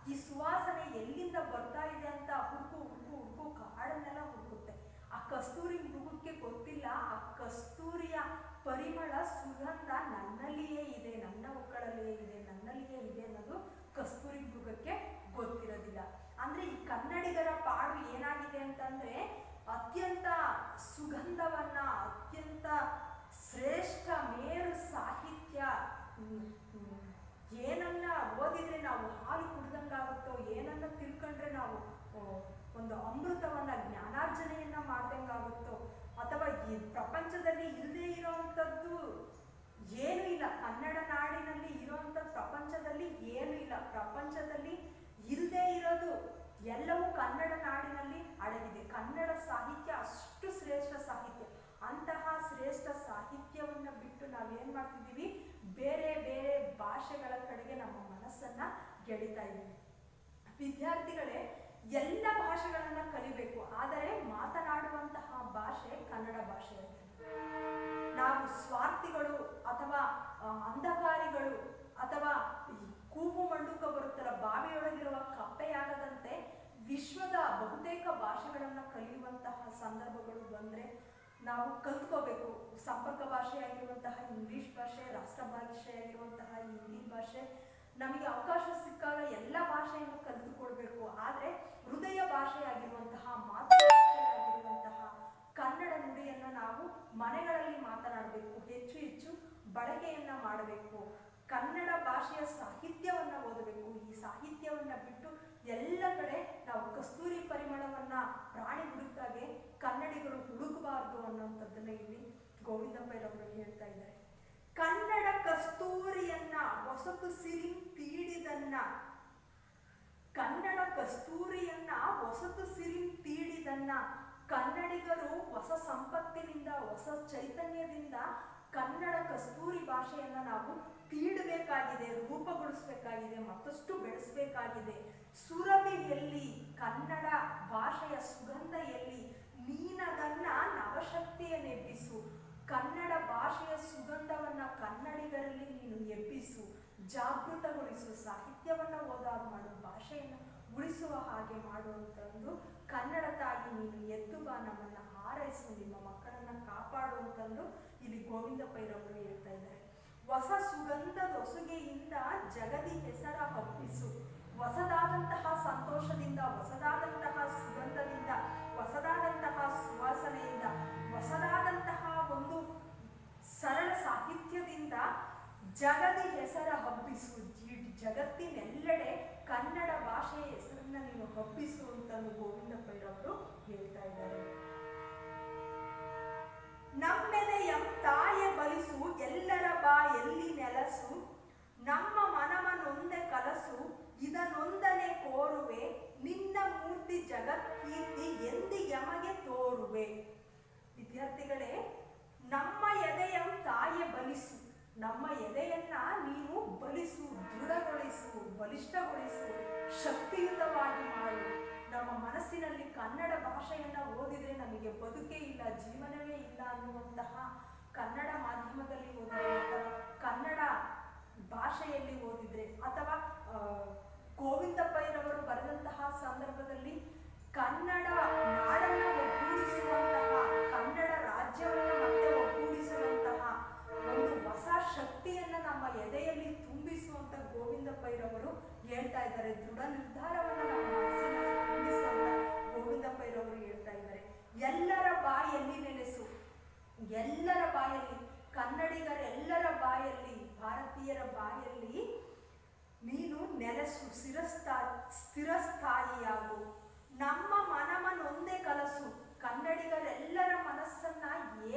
ಈ ಸುವಾಸನೆ ಎಲ್ಲಿಂದ ಬರ್ತಾ ಇದೆ ಅಂತ ಹುಡುಕು ಕಾಡನ್ನೆಲ್ಲ ಹುಡುಕುತ್ತೆ. ಆ ಕಸ್ತೂರಿ ಮೃಗಕ್ಕೆ ಗೊತ್ತಿಲ್ಲ ಆ ಕಸ್ತೂರಿಯ ಪರಿಮಳ, ಸುಗಂಧ ನನ್ನಲ್ಲಿಯೇ ಇದೆ, ನನ್ನ ಒಕ್ಕಳಲ್ಲಿಯೇ ಇದೆ, ನನ್ನಲ್ಲಿಯೇ ಇದೆ ಅನ್ನೋದು ಕಸ್ತೂರಿ ಮೃಗಕ್ಕೆ ಗೊತ್ತಿರೋದಿಲ್ಲ. ಅಂದ್ರೆ ಈ ಕನ್ನಡಿಗರ ಪಾಡು ಏನಾಗಿದೆ ಅಂತಂದ್ರೆ, ಅತ್ಯಂತ ಸುಗಂಧವನ್ನ, ಅತ್ಯಂತ ಶ್ರೇಷ್ಠ ಮೇರು ಸಾಹಿತ್ಯ, ಏನನ್ನ ಓದಿದ್ರೆ ನಾವು ಹಾಲು ಕುಡ್ದಂಗಾಗುತ್ತೋ, ಏನನ್ನ ತಿಳ್ಕೊಂಡ್ರೆ ನಾವು ಒಂದು ಅಮೃತವನ್ನ, ಜ್ಞಾನಾರ್ಜನೆಯನ್ನ ಮಾಡ್ದಂಗಾಗುತ್ತೋ, ಅಥವಾ ಈ ಪ್ರಪಂಚದಲ್ಲಿ ಇಲ್ಲದೆ ಇರೋವಂಥದ್ದು ಏನೂ ಇಲ್ಲ. ಕನ್ನಡ ನಾಡಿನಲ್ಲಿ ಇರೋವಂಥ ಪ್ರಪಂಚದಲ್ಲಿ ಏನೂ ಇಲ್ಲ. ಪ್ರಪಂಚದಲ್ಲಿ ಇಲ್ಲದೆ ಇರೋದು ಎಲ್ಲವೂ ಕನ್ನಡ ನಾಡಿನಲ್ಲಿ ಅಡಗಿದೆ. ಕನ್ನಡ ಸಾಹಿತ್ಯ ಅಷ್ಟು ಶ್ರೇಷ್ಠ ಸಾಹಿತ್ಯ. ಅಂತಹ ಶ್ರೇಷ್ಠ ಸಾಹಿತ್ಯವನ್ನ ಬಿಟ್ಟು ನಾವೇನ್ ಮಾಡ್ತಿದ್ದೀವಿ, ಬೇರೆ ಬೇರೆ ಭಾಷೆಗಳ ಕಡೆಗೆ ನಮ್ಮ ಮನಸ್ಸನ್ನ ಗೆಳಿತಾ ಇದ್ದೀವಿ. ವಿದ್ಯಾರ್ಥಿಗಳೇ, ಎಲ್ಲ ಭಾಷೆಗಳನ್ನ ಕಲಿಬೇಕು, ಆದರೆ ಮಾತನಾಡುವಂತಹ ಭಾಷೆ ಕನ್ನಡ ಭಾಷೆಯಾಗಿದೆ. ನಾವು ಸ್ವಾರ್ಥಿಗಳು ಅಥವಾ ಅಂಧಕಾರಿಗಳು ಅಥವಾ ಕೂಗು ಮಂಡುಕ ಬರುತ್ತಲ್ಲ, ಬಾವಿಯೊಳಗಿರುವ ಕಪ್ಪೆಯಾಗದಂತೆ ವಿಶ್ವದ ಬಹುತೇಕ ಭಾಷೆಗಳನ್ನ ಕಲಿಯುವಂತಹ ಸಂದರ್ಭಗಳು ಬಂದ್ರೆ ನಾವು ಕಲ್ತ್ಕೋಬೇಕು. ಸಂಪರ್ಕ ಭಾಷೆಯಾಗಿರುವಂತಹ ಇಂಗ್ಲಿಷ್ ಭಾಷೆ, ರಾಷ್ಟ್ರ ಭಾಷೆಯಾಗಿರುವಂತಹ ಹಿಂದಿ ಭಾಷೆ, ನಮಗೆ ಅವಕಾಶ ಸಿಕ್ಕಾಗ ಎಲ್ಲ ಭಾಷೆಯನ್ನು ಕಲಿತುಕೊಳ್ಬೇಕು. ಆದರೆ ಹೃದಯ ಭಾಷೆಯಾಗಿರುವಂತಹ, ಮಾತೃಭಾಷೆಯಾಗಿರುವಂತಹ ಕನ್ನಡ ನುಡಿಯನ್ನ ನಾವು ಮನೆಗಳಲ್ಲಿ ಮಾತನಾಡಬೇಕು, ಹೆಚ್ಚು ಹೆಚ್ಚು ಬಳಕೆಯನ್ನ ಮಾಡಬೇಕು. ಕನ್ನಡ ಭಾಷೆಯ ಸಾಹಿತ್ಯವನ್ನ ಓದಬೇಕು. ಈ ಸಾಹಿತ್ಯವನ್ನ ಬಿಟ್ಟು ಎಲ್ಲ ಕಡೆ ನಾವು ಕಸ್ತೂರಿ ಪರಿಮಳವನ್ನ ಪ್ರಾಣಿ ಹುಡುಕಾಗೆ ಕನ್ನಡಿಗರು ಹುಡುಕಬಾರ್ದು ಅನ್ನೋಂಥದ್ದನ್ನ ಇಲ್ಲಿ ಗೋವಿಂದ ಪೈರವರು ಹೇಳ್ತಾ ಇದ್ದಾರೆ. ಕನ್ನಡ ಕಸ್ತೂರಿಯನ್ನ ಹೊಸತು ಸಿರಿ ತೀಡಿದನ್ನ, ಕನ್ನಡ ಕಸ್ತೂರಿಯನ್ನ ಹೊಸತು ಸಿರಿ ತೀಡಿದನ್ನ, ಕನ್ನಡಿಗರು ಹೊಸ ಸಂಪತ್ತಿನಿಂದ, ಹೊಸ ಚೈತನ್ಯದಿಂದ ಕನ್ನಡ ಕಸ್ತೂರಿ ಭಾಷೆಯನ್ನ ನಾವು ತೀಡಬೇಕಾಗಿದೆ, ರೂಪುಗೊಳಿಸಬೇಕಾಗಿದೆ, ಮತ್ತಷ್ಟು ಬೆಳೆಸಬೇಕಾಗಿದೆ. ಸುರಭಿ ಎಲ್ಲಿ, ಕನ್ನಡ ಭಾಷೆಯ ಸುಗಂಧ ಎಲ್ಲಿ, ನೀನದನ್ನ ನವಶಕ್ತಿಯನ್ನೆಬ್ಬಿಸು. ಕನ್ನಡ ಭಾಷೆಯ ಸುಗಂಧವನ್ನ ಕನ್ನಡಿಗರಲ್ಲಿ ನೀನು ಎಬ್ಬಿಸು, ಜಾಗೃತಗೊಳಿಸು, ಸಾಹಿತ್ಯವನ್ನ ಓದಾದ ಮಾಡು, ಭಾಷೆಯನ್ನು ಉಳಿಸುವ ಹಾಗೆ ಮಾಡುವಂತಂದು ಕನ್ನಡ ತಾಯಿ ನೀನು ಎದ್ದು ಬಾ, ನಮ್ಮನ್ನ ಹಾರೈಸು, ನಿಮ್ಮ ಮಕ್ಕಳನ್ನ ಕಾಪಾಡುವಂತಂದು ಇಲ್ಲಿ ಗೋವಿಂದ ಪೈರವರು ಹೇಳ್ತಾ ಇದ್ದಾರೆ. ಹೊಸ ಸುಗಂಧದೊಸುಗೆಯಿಂದ ಜಗದಿ ಹೆಸರ ಹಬ್ಬಿಸು. ಹೊಸದಾದಂತಹ ಸಂತೋಷದಿಂದ, ಹೊಸದಾದಂತಹ ಸುಗಂಧದಿಂದ, ಹೊಸದಾದಂತಹ ಸುವಾಸನೆಯಿಂದ, ಹೊಸದಾದಂತಹ ಒಂದು ಸರಳ ಸಾಹಿತ್ಯದಿಂದ ಜಗದಿ ಹೆಸರ ಹಬ್ಬಿಸು. ಜಗತ್ತಿನೆಲ್ಲೆಡೆ ಕನ್ನಡ ಭಾಷೆಯ ಹೆಸರನ್ನ ನೀನು ಹಬ್ಬಿಸು ಅಂತ ಗೋವಿಂದ ಪೈರವರು ಹೇಳ್ತಾ ಇದ್ದಾರೆ. ನಮ್ಮೆದೆಯಂ ತಾಯ ಬಲಿಸು ಎಲ್ಲರ ಬಾ ಎಲ್ಲಿ ಇದನ್ನೊಂದನೆ ಕೋರುವೆ, ನಿನ್ನ ಮೂರ್ತಿ ಜಗತ್ಕೀರ್ತಿ ಎಂದಿಗೆಮಗೆ ತೋರುವೆ. ವಿದ್ಯಾರ್ಥಿಗಳೇ, ನಮ್ಮ ಎದೆಯ ತಾಯಿಯ ಬಲಿಸು, ನಮ್ಮ ಎದೆಯನ್ನ ನೀನು ಬಲಿಸು, ದೃಢಗೊಳಿಸು, ಬಲಿಷ್ಠಗೊಳಿಸು, ಶಕ್ತಿಯುತವಾಗಿ ಮಾಡು. ನಮ್ಮ ಮನಸ್ಸಿನಲ್ಲಿ ಕನ್ನಡ ಭಾಷೆಯನ್ನ ಓದಿದ್ರೆ ನಮಗೆ ಬದುಕೇ ಇಲ್ಲ, ಜೀವನವೇ ಇಲ್ಲ ಅನ್ನುವಂತಹ ಕನ್ನಡ ಮಾಧ್ಯಮದಲ್ಲಿ ಓದಿದ್ರೆ ಅಥವಾ ಕನ್ನಡ ಭಾಷೆಯಲ್ಲಿ ಓದಿದ್ರೆ ಅಥವಾ ಗೋವಿಂದ ಪೈರವರು ಬರೆದಂತಹ ಸಂದರ್ಭದಲ್ಲಿ ಕನ್ನಡ ನಾಡನ್ನ ಒಗ್ಗೂಡಿಸುವಂತಹ, ಕನ್ನಡ ರಾಜ್ಯವನ್ನ ಮತ್ತೆ ಒಗ್ಗೂಡಿಸುವಂತಹ ಒಂದು ಹೊಸ ಶಕ್ತಿಯನ್ನ ನಮ್ಮ ಎದೆಯಲ್ಲಿ ತುಂಬಿಸುವಂತ ಗೋವಿಂದ ಪೈರವರು ಹೇಳ್ತಾ ಇದ್ದಾರೆ. ದೃಢ ನಿರ್ಧಾರವನ್ನ ನಮ್ಮ ಮನಸ್ಸಿನಲ್ಲಿ ತುಂಬಿಸುವಂತ ಗೋವಿಂದ ಪೈರವರು ಹೇಳ್ತಾ ಇದ್ದಾರೆ. ಎಲ್ಲರ ಬಾಯಲ್ಲಿ ನೆಲೆಸು, ಎಲ್ಲರ ಬಾಯಲ್ಲಿ, ಕನ್ನಡಿಗರೆಲ್ಲರ ಬಾಯಲ್ಲಿ, ಭಾರತೀಯರ ಬಾಯಲ್ಲಿ ನೀನು ನೆಲೆಸು, ಸ್ಥಿರಸ್ಥಾಯಿಯಾಗು. ನಮ್ಮ ಮನವನ್ನೊಂದೇ ಕಲಸು, ಕನ್ನಡಿಗರೆಲ್ಲರ ಮನಸ್ಸನ್ನ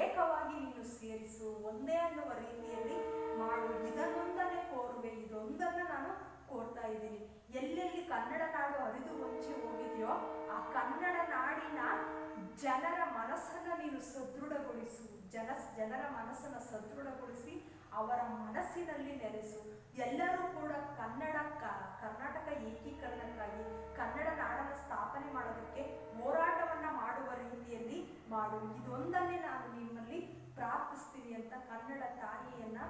ಏಕವಾಗಿ ನೀನು ಸೇರಿಸು, ಒಂದೇ ಅನ್ನುವ ರೀತಿಯಲ್ಲಿ ಮಾಡು. ಇದನ್ನೊಂದನೆ ಕೋರುವೆ, ಇದೊಂದನ್ನ ನಾನು ಕೋರ್ತಾ ಇದ್ದೀನಿ. ಎಲ್ಲೆಲ್ಲಿ ಕನ್ನಡ ನಾಡು ಹರಿದು ಹೊಂಚಿ ಹೋಗಿದೆಯೋ ಆ ಕನ್ನಡ ನಾಡಿನ ಜನರ ಮನಸ್ಸನ್ನ ನೀನು ಸದೃಢಗೊಳಿಸು, ಜನರ ಮನಸ್ಸನ್ನ ಸದೃಢಗೊಳಿಸಿ ಅವರ ಮನಸ್ಸಿನಲ್ಲಿ ನೆಲೆಸು. ಎಲ್ಲರೂ ಕೂಡ ಕರ್ನಾಟಕ ಏಕೀಕರಣಕ್ಕಾಗಿ, ಕನ್ನಡ ನಾಡನ್ನು ಸ್ಥಾಪನೆ ಮಾಡೋದಕ್ಕೆ ಹೋರಾಟವನ್ನ ಮಾಡುವ ರೀತಿಯಲ್ಲಿ ಮಾಡು. ಇದೊಂದನ್ನೇ ನಾನು ನಿಮ್ಮಲ್ಲಿ ಪ್ರಾರ್ಥಿಸ್ತೀನಿ ಅಂತ ಕನ್ನಡ ತಾಯಿಯನ್ನ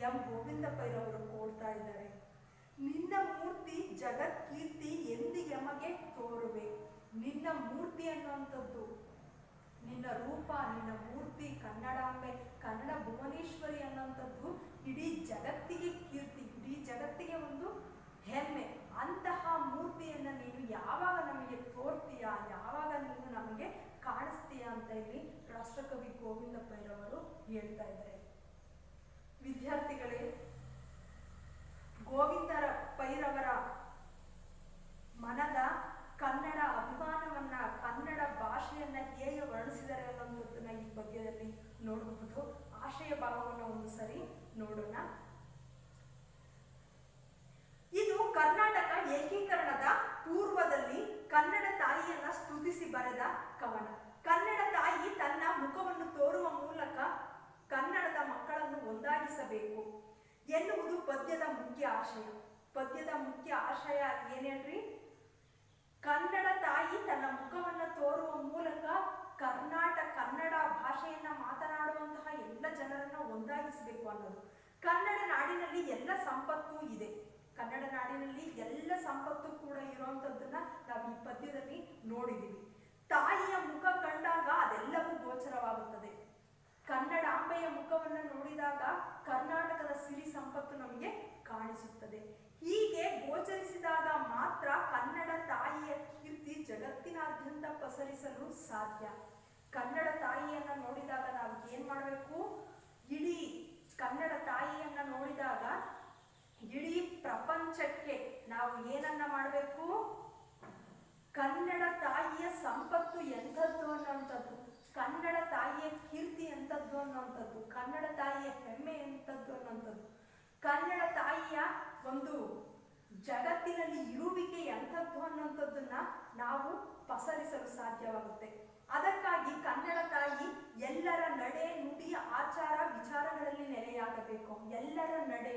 ಎಂ ಗೋವಿಂದ ಪೈರವರು ಕೋರ್ತಾ ಇದ್ದಾರೆ. ನಿನ್ನ ಮೂರ್ತಿ ಜಗತ್ಕೀರ್ತಿ ಎಂದಿಗೆಮಗೆ ತೋರುವೆ. ನಿನ್ನ ಮೂರ್ತಿ ಅನ್ನುವಂಥದ್ದು, ನಿನ್ನ ರೂಪ, ನಿನ್ನ ಮೂರ್ತಿ, ಕನ್ನಡಾಂಬೆ, ಕನ್ನಡ ಭುವನೇಶ್ವರಿ ಅನ್ನುವಂಥದ್ದು ಇಡೀ ಜಗತ್ತಿಗೆ ಕೀರ್ತಿ, ಇಡೀ ಜಗತ್ತಿಗೆ ಒಂದು ಹೆಮ್ಮೆ. ಅಂತಹ ಮೂರ್ತಿಯನ್ನ ನೀನು ಯಾವಾಗ ನಮಗೆ ತೋರ್ತೀಯಾ, ಯಾವಾಗ ನೀನು ನಮಗೆ ಕಾಣಿಸ್ತೀಯಾ ಅಂತ ಇಲ್ಲಿ ರಾಷ್ಟ್ರಕವಿ ಗೋವಿಂದ ಪೈರವರು ಹೇಳ್ತಾ ಇದ್ದಾರೆ. ವಿದ್ಯಾರ್ಥಿಗಳೇ, ಗೋವಿಂದ ಪೈರವರ ಮನದ ಕನ್ನಡ ಅಭಿಮಾನವನ್ನ, ಕನ್ನಡ ಭಾಷೆಯನ್ನ ಹೇಗೆ ವರ್ಣಿಸಿದರೆ ಅನ್ನೋದನ್ನ ಈ ಪದ್ಯದಲ್ಲಿ ನೋಡಬಹುದು. ಆಶಯ ಭಾವವನ್ನು ಒಂದು ಸರಿ ನೋಡೋಣ. ಇದು ಕರ್ನಾಟಕ ಏಕೀಕರಣದ ಪೂರ್ವದಲ್ಲಿ ಕನ್ನಡ ತಾಯಿಯನ್ನ ಸ್ತುತಿಸಿ ಬರೆದ ಕವನ. ಕನ್ನಡ ತಾಯಿ ತನ್ನ ಮುಖವನ್ನು ತೋರುವ ಮೂಲಕ ಕನ್ನಡದ ಮಕ್ಕಳನ್ನು ಒಂದಾಗಿಸಬೇಕು ಎನ್ನುವುದು ಪದ್ಯದ ಮುಖ್ಯ ಆಶಯ. ಪದ್ಯದ ಮುಖ್ಯ ಆಶಯ ಏನೇನ್ರಿ? ಕನ್ನಡ ತಾಯಿ ತನ್ನ ಮುಖವನ್ನು ತೋರುವ ಮೂಲಕ ಕನ್ನಡ ಭಾಷೆಯನ್ನ ಮಾತನಾಡುವಂತಹ ಎಲ್ಲ ಜನರನ್ನ ಒಂದಾಗಿಸಬೇಕು ಅನ್ನೋದು. ಕನ್ನಡ ನಾಡಿನಲ್ಲಿ ಎಲ್ಲ ಸಂಪತ್ತು ಇದೆ, ಕನ್ನಡ ನಾಡಿನಲ್ಲಿ ಎಲ್ಲ ಸಂಪತ್ತು ಕೂಡ ಇರುವಂತದ್ದನ್ನ ನಾವು ಈ ಪದ್ಯದಲ್ಲಿ ನೋಡಿದೀವಿ. ತಾಯಿಯ ಮುಖ ಕಂಡಾಗ ಅದೆಲ್ಲವೂ ಗೋಚರವಾಗುತ್ತದೆ. ಕನ್ನಡಾಂಬೆಯ ಮುಖವನ್ನು ನೋಡಿದಾಗ ಕರ್ನಾಟಕದ ಸಿರಿ ಸಂಪತ್ತು ನಮಗೆ ಕಾಣಿಸುತ್ತದೆ. ಹೀಗೆ ಗೋಚರಿಸಿದಾಗ ಮಾತ್ರ ಕನ್ನಡ ತಾಯಿಯ ಕೀರ್ತಿ ಜಗತ್ತಿನಾದ್ಯಂತ ಪಸರಿಸಲು ಸಾಧ್ಯ. ಕನ್ನಡ ತಾಯಿಯನ್ನ ನೋಡಿದಾಗ ನಾವು ಏನ್ ಮಾಡಬೇಕು? ಇಡೀ ಕನ್ನಡ ತಾಯಿಯನ್ನ ನೋಡಿದಾಗ ಇಡೀ ಪ್ರಪಂಚಕ್ಕೆ ನಾವು ಏನನ್ನ ಮಾಡಬೇಕು? ಕನ್ನಡ ತಾಯಿಯ ಸಂಪತ್ತು ಎಂಥದ್ದು ಅನ್ನುವಂಥದ್ದು, ಕನ್ನಡ ತಾಯಿಯ ಕೀರ್ತಿ ಎಂಥದ್ದು ಅನ್ನುವಂಥದ್ದು, ಕನ್ನಡ ತಾಯಿಯ ಹೆಮ್ಮೆ ಎಂಥದ್ದು ಅನ್ನುವಂಥದ್ದು, ಕನ್ನಡ ತಾಯಿಯ ಒಂದು ಜಗತ್ತಿನಲ್ಲಿ ಇರುವಿಕೆ ಎಂಥದ್ದು ಅನ್ನುವಂಥದ್ದನ್ನ ನಾವು ಪಸರಿಸಲು ಸಾಧ್ಯವಾಗುತ್ತೆ. ಅದಕ್ಕಾಗಿ ಕನ್ನಡ ತಾಯಿ ಎಲ್ಲರ ನಡೆ, ನುಡಿ, ಆಚಾರ, ವಿಚಾರಗಳಲ್ಲಿ ನೆಲೆಯಾಗಬೇಕು. ಎಲ್ಲರ ನಡೆ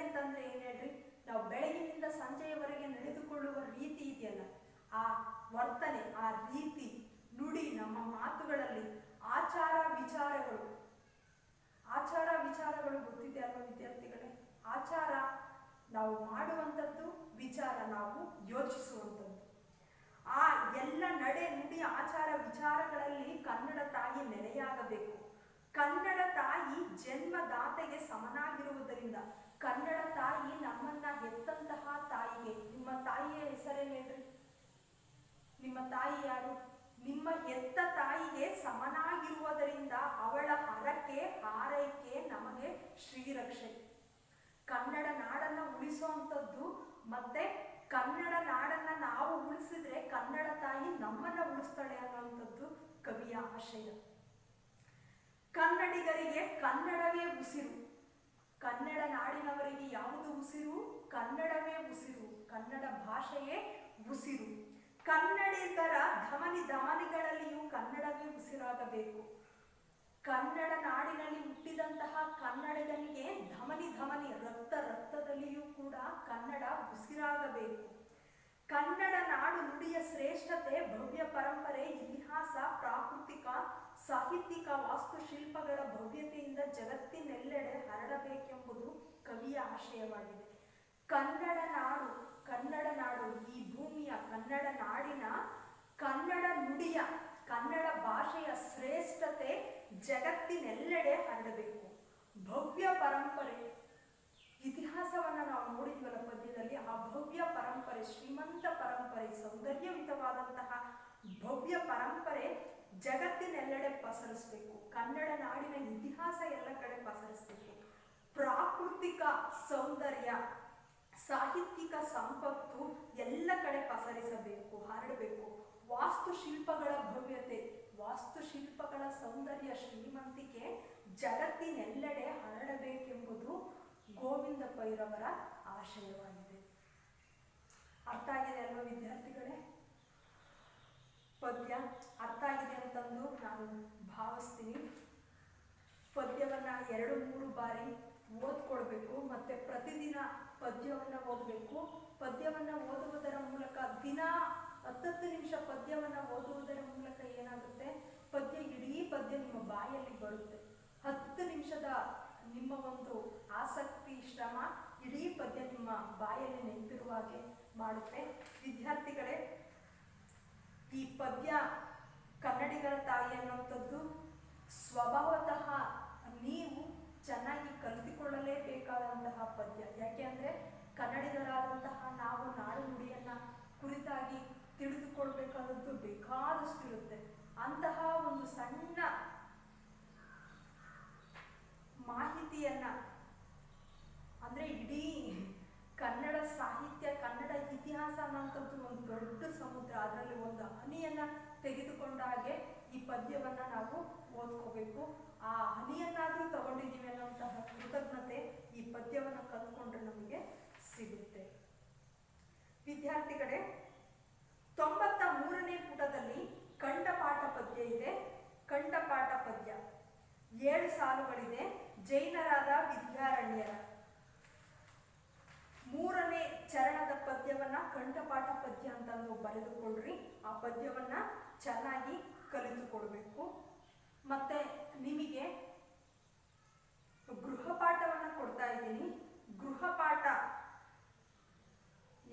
ಅಂತಂದ್ರೆ ಏನ್ ಹೇಳ್ರಿ? ನಾವು ಬೆಳಗಿನಿಂದ ಸಂಜೆಯವರೆಗೆ ನಡೆದುಕೊಳ್ಳುವ ರೀತಿ ಇದೆಯಲ್ಲ, ಆ ವರ್ತನೆ, ಆ ರೀತಿ, ನುಡಿ, ನಮ್ಮ ಮಾತುಗಳಲ್ಲಿ ಆಚಾರ ವಿಚಾರಗಳು ಗೊತ್ತಿದೆ ಅಲ್ವಾ ವಿದ್ಯಾರ್ಥಿಗಳೇ? ಆಚಾರ ನಾವು ಮಾಡುವಂಥದ್ದು, ವಿಚಾರ ನಾವು ಯೋಚಿಸುವಂಥದ್ದು. ಆ ಎಲ್ಲ ನಡೆ, ನುಡಿ, ಆಚಾರ, ವಿಚಾರಗಳಲ್ಲಿ ಕನ್ನಡ ತಾಯಿ ನೆಲೆಯಾಗಬೇಕು. ಕನ್ನಡ ತಾಯಿ ಜನ್ಮದಾತೆಗೆ ಸಮನಾಗಿರುವುದರಿಂದ ಕನ್ನಡ ತಾಯಿ ನಮ್ಮನ್ನ ಹೆತ್ತಂತಹ ತಾಯಿಗೆ, ನಿಮ್ಮ ತಾಯಿಯ ಹೆಸರೇನು ಹೇಳ್ರಿ? ನಿಮ್ಮ ತಾಯಿ ಯಾರು? ನಿಮ್ಮ ಹೆತ್ತ ತಾಯಿಗೆ ಸಮನಾಗಿರುವುದರಿಂದ ಅವಳ ಹರಕೆ, ಹಾರೈಕೆ ನಮಗೆ ಶ್ರೀರಕ್ಷೆ. ಕನ್ನಡ ನಾಡನ್ನ ಉಳಿಸುವಂಥದ್ದು, ಮತ್ತೆ ಕನ್ನಡ ನಾಡನ್ನ ನಾವು ಉಳಿಸಿದ್ರೆ ಕನ್ನಡ ತಾಯಿ ನಮ್ಮನ್ನ ಉಳಿಸ್ತಾಳೆ ಅನ್ನುವಂಥದ್ದು ಕವಿಯ ಆಶಯ. ಕನ್ನಡಿಗರಿಗೆ ಕನ್ನಡವೇ ಉಸಿರು. ಕನ್ನಡ ನಾಡಿನವರಿಗೆ ಯಾವುದು ಉಸಿರು? ಕನ್ನಡವೇ ಉಸಿರು, ಕನ್ನಡ ಭಾಷೆಯೇ ಉಸಿರು. ಕನ್ನಡಿಗರ ಧಮನಿ ಧಮನಿಗಳಲ್ಲಿಯೂ ಕನ್ನಡವೇ ಉಸಿರಾಗಬೇಕು. ಕನ್ನಡ ನಾಡಿನಲ್ಲಿ ಹುಟ್ಟಿದಂತಹ ಕನ್ನಡಿಗನಿಗೆ ಧಮನಿ ಧಮನಿ ರಕ್ತ ರಕ್ತದಲ್ಲಿಯೂ ಕೂಡ ಕನ್ನಡ ಉಸಿರಾಗಬೇಕು. ಕನ್ನಡ ನಾಡು ನುಡಿಯ ಶ್ರೇಷ್ಠತೆ, ಭವ್ಯ ಪರಂಪರೆ, ಇತಿಹಾಸ, ಪ್ರಾಕೃತಿಕ, ಸಾಹಿತ್ಯಿಕ, ವಾಸ್ತುಶಿಲ್ಪಗಳ ಭವ್ಯತೆಯಿಂದ ಜಗತ್ತಿನೆಲ್ಲೆಡೆ ಹರಡಬೇಕೆಂಬುದು ಕವಿಯ ಆಶಯವಾಗಿದೆ. ಕನ್ನಡ ನಾಡು, ಕನ್ನಡ ನಾಡು, ಈ ಭೂಮಿಯ ಕನ್ನಡ ನಾಡಿನ ಕನ್ನಡ ನುಡಿಯ ಕನ್ನಡ ಭಾಷೆಯ ಶ್ರೇಷ್ಠತೆ ಜಗತ್ತಿನೆಲ್ಲೆಡೆ ಹರಡಬೇಕು. ಭವ್ಯ ಪರಂಪರೆ, ಇತಿಹಾಸವನ್ನು ನಾವು ನೋಡಿದ್ವಲ್ಲ ಪದ್ಯದಲ್ಲಿ, ಆ ಭವ್ಯ ಪರಂಪರೆ, ಶ್ರೀಮಂತ ಪರಂಪರೆ, ಸೌಂದರ್ಯಯುತವಾದಂತಹ ಭವ್ಯ ಪರಂಪರೆ ಜಗತ್ತಿನೆಲ್ಲೆಡೆ ಪಸರಿಸಬೇಕು. ಕನ್ನಡ ನಾಡಿನ ಇತಿಹಾಸ ಎಲ್ಲ ಕಡೆ ಪಸರಿಸಬೇಕು. ಪ್ರಾಕೃತಿಕ ಸೌಂದರ್ಯ, ಸಾಹಿತ್ಯಿಕ ಸಂಪತ್ತು ಎಲ್ಲ ಕಡೆ ಪಸರಿಸಬೇಕು, ಹರಡಬೇಕು. ವಾಸ್ತುಶಿಲ್ಪಗಳ ಭವ್ಯತೆ, ವಾಸ್ತುಶಿಲ್ಪಗಳ ಸೌಂದರ್ಯ, ಶ್ರೀಮಂತಿಕೆ ಜಗತ್ತಿನೆಲ್ಲೆಡೆ ಹರಡಬೇಕೆಂಬುದು ಗೋವಿಂದ ಪೈರವರ ಆಶಯವಾಗಿದೆ. ಅರ್ಥ ಆಗಿದೆ ಅಲ್ವಾ ವಿದ್ಯಾರ್ಥಿಗಳೇ? ಪದ್ಯ ಅರ್ಥ ಆಗಿದೆ ಅಂತಂದು ನಾನು ಭಾವಿಸ್ತೀನಿ. ಪದ್ಯವನ್ನು 2-3 ಬಾರಿ ಓದ್ಕೊಳ್ಬೇಕು, ಮತ್ತೆ ಪ್ರತಿದಿನ ಪದ್ಯವನ್ನು ಓದಬೇಕು. ಪದ್ಯವನ್ನು ಓದುವುದರ ಮೂಲಕ ದಿನ 10 ನಿಮಿಷ ಪದ್ಯವನ್ನು ಓದುವುದರ ಮೂಲಕ ಏನಾಗುತ್ತೆ, ಇಡೀ ಪದ್ಯ ನಿಮ್ಮ ಬಾಯಲ್ಲಿ ಬರುತ್ತೆ. 10 ನಿಮಿಷದ ನಿಮ್ಮ ಒಂದು ಆಸಕ್ತಿ, ಶ್ರಮ ಇಡೀ ಪದ್ಯ ನಿಮ್ಮ ಬಾಯಲ್ಲಿ ನೆನಪಿರುವ ಹಾಗೆ ಮಾಡುತ್ತೆ. ವಿದ್ಯಾರ್ಥಿಗಳೇ, ಈ ಪದ್ಯ ಕನ್ನಡಿಗರ ತಾಯಿ ಅನ್ನುವಂಥದ್ದು ಸ್ವಭಾವತಃ ನೀವು ಚೆನ್ನಾಗಿ ಕಲಿತುಕೊಳ್ಳಲೇಬೇಕಾದಂತಹ ಪದ್ಯ. ಯಾಕೆ ಅಂದರೆ ಕನ್ನಡಿಗರಾದಂತಹ ನಾವು ನಾಡು ನುಡಿಯನ್ನು ಕುರಿತಾಗಿ ತಿಳಿದುಕೊಳ್ಬೇಕಾದದ್ದು ಬೇಕಾದಷ್ಟು ಇರುತ್ತೆ. ಅಂತಹ ಒಂದು ಸಣ್ಣ ಮಾಹಿತಿಯನ್ನ, ಅಂದರೆ ಇಡೀ ಕನ್ನಡ ಸಾಹಿತ್ಯ, ಕನ್ನಡ ಇತಿಹಾಸ ಅನ್ನೋಂಥದ್ದು ಒಂದು ದೊಡ್ಡ ಸಮುದ್ರ, ಅದರಲ್ಲಿ ಒಂದು ಹನಿಯನ್ನ ತೆಗೆದುಕೊಂಡ ಹಾಗೆ ಈ ಪದ್ಯವನ್ನ ನಾವು ಓದ್ಕೋಬೇಕು. ಆ ಹನಿಯನ್ನಾದರೂ ತಗೊಂಡಿದ್ದೀವಿ ಅನ್ನೋಂತಹ ಕೃತಜ್ಞತೆ ಈ ಪದ್ಯವನ್ನು ಕಲ್ತ್ಕೊಂಡ್ರೆ ನಮಗೆ ಸಿಗುತ್ತೆ. ವಿದ್ಯಾರ್ಥಿಗಳೇ, 93ನೇ ಪುಟದಲ್ಲಿ ಕಂಠಪಾಠ ಪದ್ಯ ಇದೆ. ಕಂಠಪಾಠ ಪದ್ಯ 7 ಸಾಲುಗಳಿದೆ. ಜೈನರಾದ ವಿದ್ಯಾರಣ್ಯರ 3ನೇ ಚರಣದ ಪದ್ಯವನ್ನ ಕಂಠಪಾಠ ಪದ್ಯ ಅಂತ ಬರೆದುಕೊಳ್ಳ್ರಿ. ಆ ಪದ್ಯವನ್ನ ಚೆನ್ನಾಗಿ ಕಲಿತುಕೊಳ್ಬೇಕು. ಮತ್ತೆ ನಿಮಗೆ ಗೃಹಪಾಠವನ್ನ ಕೊಡ್ತಾ ಇದ್ದೀನಿ. ಗೃಹಪಾಠ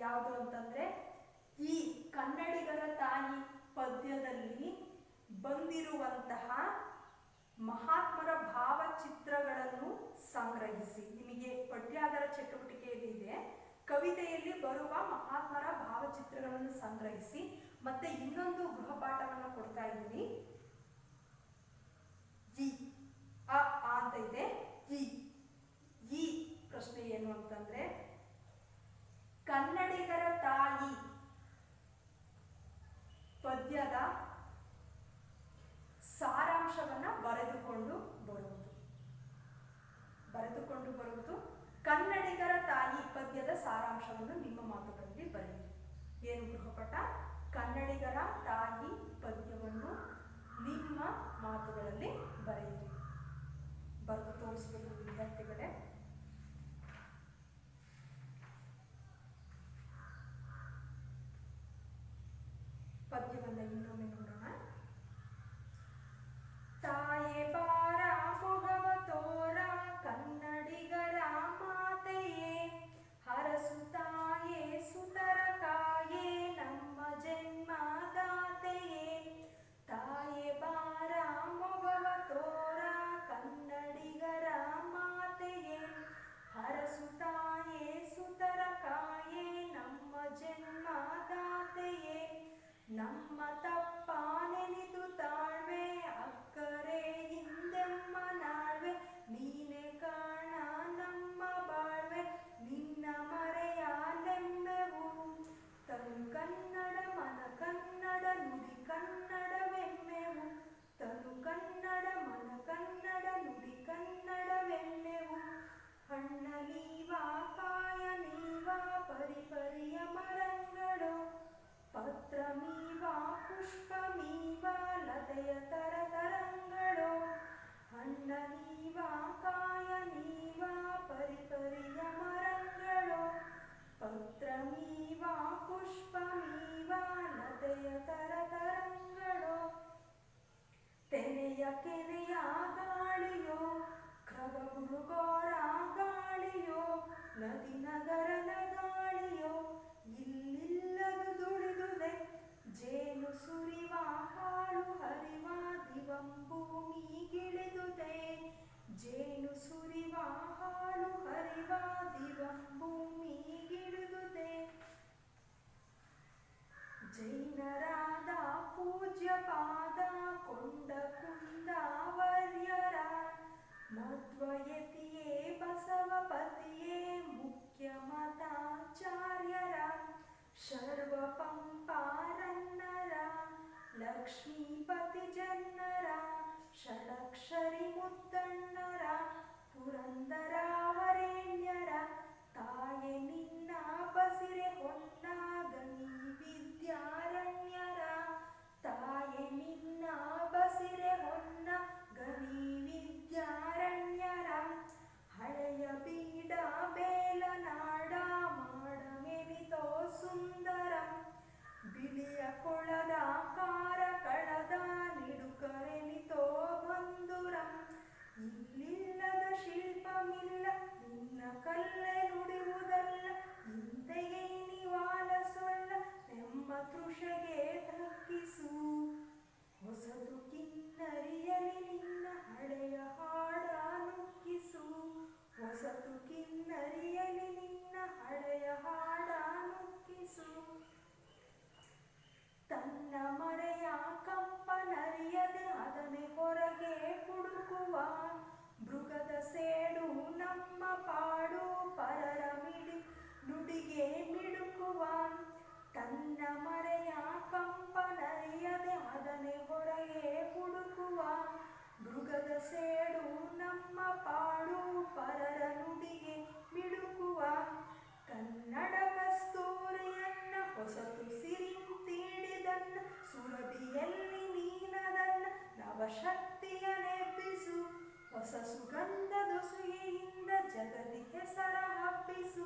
ಯಾವುದು ಅಂತಂದ್ರೆ, ಈ ಕನ್ನಡಿಗರ ತಾಯಿ ಪದ್ಯದಲ್ಲಿ ಬಂದಿರುವಂತಹ ಮಹಾತ್ಮರ ಭಾವಚಿತ್ರಗಳನ್ನು ಸಂಗ್ರಹಿಸಿ. ನಿಮಗೆ ಪಠ್ಯಾಧಾರ ಚಟುವಟಿಕೆಯಲ್ಲಿ ಇದೆ, ಕವಿತೆಯಲ್ಲಿ ಬರುವ ಮಹಾತ್ಮರ ಭಾವಚಿತ್ರಗಳನ್ನು ಸಂಗ್ರಹಿಸಿ. ಮತ್ತೆ ಇನ್ನೊಂದು ಗೃಹಪಾಠವನ್ನು ಕೊಡ್ತಾ ಇದ್ದೀನಿ. ಅ ಅಂತ ಇದೆ. ಈ ಪ್ರಶ್ನೆ ಏನು ಅಂತಂದ್ರೆ, ಕನ್ನಡಿಗರ ತಾಯಿ ಪದ್ಯದ ಸಾರಾಂಶವನ್ನ ಬರೆದುಕೊಂಡು ಬರುವುದು. ಕನ್ನಡಿಗರ ತಾಯಿ ಪದ್ಯದ ಸಾರಾಂಶವನ್ನು ನಿಮ್ಮ ಮಾತುಗಳಲ್ಲಿ ಬರೆಯಿರಿ. ಏನು ಗೃಹಪಾಠ? ಕನ್ನಡಿಗರ ತಾಯಿ ಪದ್ಯವನ್ನು ನಿಮ್ಮ ಮಾತುಗಳಲ್ಲಿ ಬರೆಯಿರಿ. ಬರೆದು ತೋರಿಸ್ಬೇಕು ವಿದ್ಯಾರ್ಥಿಗಳೇ. ಪದ್ಯವನ್ನು ಇನ್ನೊಮ್ಮೆ ನೋಡೋಣ. ತಾಯೇ ಬಾರ ಮೊಗವ ತೋರ ಕನ್ನಡಿಗರ ಮಾತೆಯೇ, ಹರಸುತ್ತಾಯೇ ಸುತರ ಕಾಯೇ ನಮ್ಮ ಜನ್ಮದಾತೆಯೇ. ತಾಯೇ ಬಾರ ಮೊಗವ ತೋರ ಕನ್ನಡಿಗರ ಮಾತೆಯೇ, ಹರಸುತ್ತಾಯೇ ಸುತರ ಕಾಯೇ ನಮ್ಮ ಜನ್ಮದಾತೆಯೇ. ನಮ್ಮ ತಪ್ಪ ನದೆಯ ತರತರಂಗಳೋ ಹಣ್ಣ ನೀವ ಕಾಯ ನೀವ ಪರಿಪರಿಯ ಮರಂಗಳೋ ಪತ್ರ ನೀವ ಪುಷ್ಪ ನೀವ ನದೆಯ ತರತರಂಗಳೋ ತೆನೆಯ ಕೆನೆಯ ಗಾಳಿಯೋ ಖಗಗುರುಗೋರ ಗಾಳಿಯೋ ನದಿ ನಗರನ ಗಾಳಿಯೋ ಇಲ್ಲಿಲ್ಲದು ದುಡಿದುದೆ ಜೇನು ಸುರಿವ ಹಾಳು ಹರಿವ ದಿವಂ ಭೂಮಿಗಿಳಿದುದೆ ಜೇನು ಸುರಿವ ಹಾಳು ಹರಿವ ದಿವಂ ಭೂಮಿಗಿಳಿದುದೆ ಜೈನರಾದ ಪೂಜ್ಯ ಪಾದ ಕೊಂಡ ಕುಂದಾವರ್ಯರ ಮಧ್ವಯತಿಯೇ ಬಸವಪತಿಯೇ ಮುಖ್ಯ ಮತಾಚಾರ್ಯರ ಶರ್ವ ಪಂಪಾರನ್ನರ ಲಕ್ಷ್ಮೀಪತಿ ಜನ್ನರ ಷಡಕ್ಷರಿ ಮುದ್ದಣ್ಣರ ಪುರಂದರ ವರೇಣ್ಯರ ತಾಯೆ ನಿನ್ನ ಬಸಿರೆ ಹೊನ್ನಾಗನಿ ವಿದ್ಯಾರಣ್ಯರ ತಾಯೆ ನಿನ್ನ ಬಸಿರೆ ಹೊನ್ನ ಗನಿ ವಿದ್ಯಾರಣ್ಯರ ಹಳೆಯ ಬೀಡ ಬೇಲನಾಡ ಮಾಡಮೆನಿತೋ ಸುಂದರ ಬಿಳಿಯ ಕೊಳದ ಕಾರ ಕಳದ ನಿಡುಕರೆನಿತೋ ಬಂಧುರಂ ಇಲ್ಲಿಲ್ಲದ ಶಿಲ್ಪಮಿಲ್ಲ ನಿನ್ನ ಕಲ್ಲೆ ನುಡಿಯುವುದಲ್ಲ ಇಂತೆಯೇ ನಿವಾಲ ಸೊಲ್ಲ ನೆಮ್ಮ ತೃಷೆಗೆ ದಕ್ಕಿಸು ಹೊಸದು ಕಿನ್ನರಿಯಲಿ ನಿನ್ನ ಹಳೆಯ ಹಾಡ ನುಗ್ಗಿಸು ಹೊಸತು ಕಿನ್ನರಿಯಲಿ ನಿನ್ನ ಹಳೆಯ ಹಾಡ ನುಗ್ಗಿಸು ತನ್ನ ಮರೆಯ ಕಂಪನರಿಯದೆ ಅದನೆ ಹೊರಗೆ ಹುಡುಕುವ ಮೃಗದ ಸೇಡು ನಮ್ಮ ಪಾಡು ಪರರ ನುಡಿಗೆ ಮಿಡುಕುವ ತನ್ನ ಮರೆಯ ಕಂಪನರಿಯದೆ ಅದನೆ ಹೊರಗೆ ಹುಡುಕುವ ಮೃಗದ ಸೇಡು ನಮ್ಮ ಪಾಡು ಪರರ ನುಡಿಗೆ ಮಿಡುಕುವ ಕನ್ನಡ ಕಸ್ತೂರಿಯನ್ನ ಹೊಸತು ಸಿರಿಂತೀಡಿದನ್ನ ಸುರಭಿಯಲ್ಲಿ ನೀನದನ್ನ ನವಶಕ್ತಿಯ ನೆಬ್ಬಿಸು ಹೊಸ ಸುಗಂಧ ದೊಸುಗೆಯಿಂದ ಜಗದಿ ಹೆಸರ ಹಬ್ಬಿಸು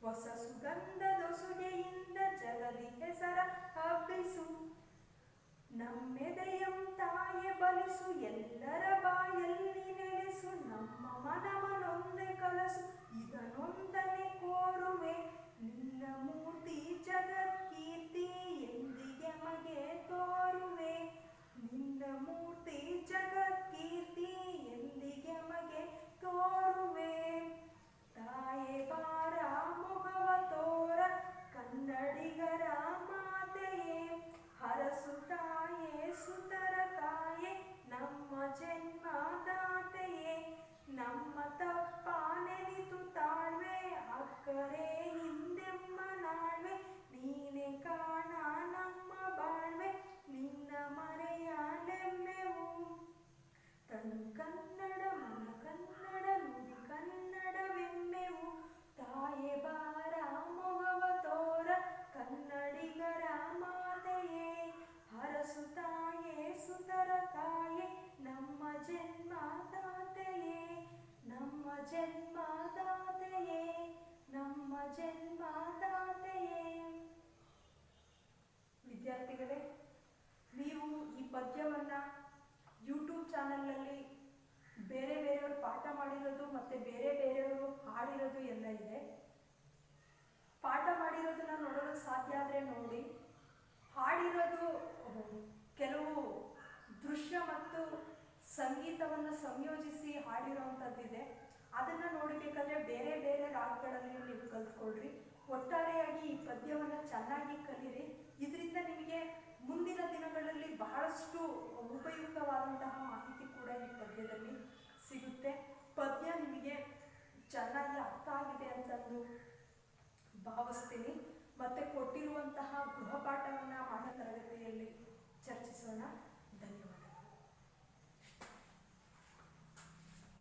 ಹೊಸ ಸುಗಂಧ ದೊಸುಗೆಯಿಂದ ಜಗದಿ ಹೆಸರ ಹಬ್ಬಿಸು ನಮ್ಮೆದೆಯಂ ತಾಯೆ ಬಲಿಸು ಎಲ್ಲರ ಬಾಯಲ್ಲಿ ನೆಲೆಸು ನಮ್ಮ ಮನವನೊಂದೆ ಕಲಸು ಇದನೊಂದನೆ ಕೋರುವೆ ನಿನ್ನ ಮೂರ್ತಿ ಜಗತ್ಕೀರ್ತಿ ಎಂದಿಗೆ ಮಗೆ ತೋರುವೆ ನಿನ್ನ ಮೂರ್ತಿ ಜಗತ್ಕೀರ್ತಿ ಎಂದಿಗೆ ಮಗೆ ತೋರುವೆ ತಾಯೆ ಬಾರ ಮೊಗವ ತೋರ ಕನ್ನಡಿಗರ ಮಾತೆಯೇ ಹರಸು ತಾಯೇ ಸುತರ ತಾಯೇ ನಮ್ಮ ಜನ್ಮದಾತೆಯೇ ನಮ್ಮ ತಪ್ಪ ನೆನೆತು ತಾಳ್ವೆ ಅಕ್ಕರೆ ಹಿಂದೆಮ್ಮ ನಾಳ್ವೆ ನೀನೆ ಕಾಣ ನಮ್ಮ ಬಾಳ್ವೆ ನಿನ್ನ ಮರೆಯ ನೆಮ್ಮೆವು ತನು ಕನ್ನಡ ಮನ ಕನ್ನಡ ನುಡಿ ಕನ್ನಡವೆಮ್ಮೆವು ತಾಯೆ ಬಾರ ಮೊಗವ ತೋರ ಕನ್ನಡಿಗರ ಮಾತೆಯೇ ಹರಸು ತಾಯೇ ಸುತರ ತಾಯೇ ನಮ್ಮ ಜನ್ಮದಾತೆಯೇ ನಮ್ಮ ಜನ್ಮದಾತೆಯೇ ನಮ್ಮ ಜನ್ಮದಾತೆಯೇ. ವಿದ್ಯಾರ್ಥಿಗಳೇ, ನೀವು ಈ ಪದ್ಯವನ್ನು ಯೂಟ್ಯೂಬ್ ಚಾನಲ್ನಲ್ಲಿ ಬೇರೆ ಬೇರೆಯವರು ಪಾಠ ಮಾಡಿರೋದು ಮತ್ತು ಬೇರೆ ಬೇರೆಯವರು ಹಾಡಿರೋದು ಎಲ್ಲ ಇದೆ. ಪಾಠ ಮಾಡಿರೋದನ್ನ ನೋಡೋದು ಸಾಧ್ಯ ಆದರೆ ನೋಡಿ, ಹಾಡಿರೋದು ಕೆಲವು ದೃಶ್ಯ ಮತ್ತು ಸಂಗೀತವನ್ನು ಸಂಯೋಜಿಸಿ ಹಾಡಿರೋವಂಥದ್ದಿದೆ. ಅದನ್ನು ನೋಡಬೇಕಾದ್ರೆ ಬೇರೆ ಬೇರೆ ರಾಗಗಳಲ್ಲಿ ನೀವು ಕಲ್ತ್ಕೊಳ್ರಿ. ಒಟ್ಟಾರೆಯಾಗಿ ಈ ಪದ್ಯವನ್ನು ಚೆನ್ನಾಗಿ ಕಲೀರಿ. ಇದರಿಂದ ನಿಮಗೆ ಮುಂದಿನ ದಿನಗಳಲ್ಲಿ ಬಹಳಷ್ಟು ಉಪಯುಕ್ತವಾದಂತಹ ಮಾಹಿತಿ ಕೂಡ ಈ ಪದ್ಯದಲ್ಲಿ ಸಿಗುತ್ತೆ. ಪದ್ಯ ನಿಮಗೆ ಚೆನ್ನಾಗಿ ಅರ್ಥ ಆಗಿದೆ ಅಂತಂದು ಭಾವಿಸ್ತೀನಿ. ಮತ್ತು ಕೊಟ್ಟಿರುವಂತಹ ಗೃಹಪಾಠವನ್ನು ಮಾನ್ಯ ತರಗತಿಯಲ್ಲಿ ಚರ್ಚಿಸಿ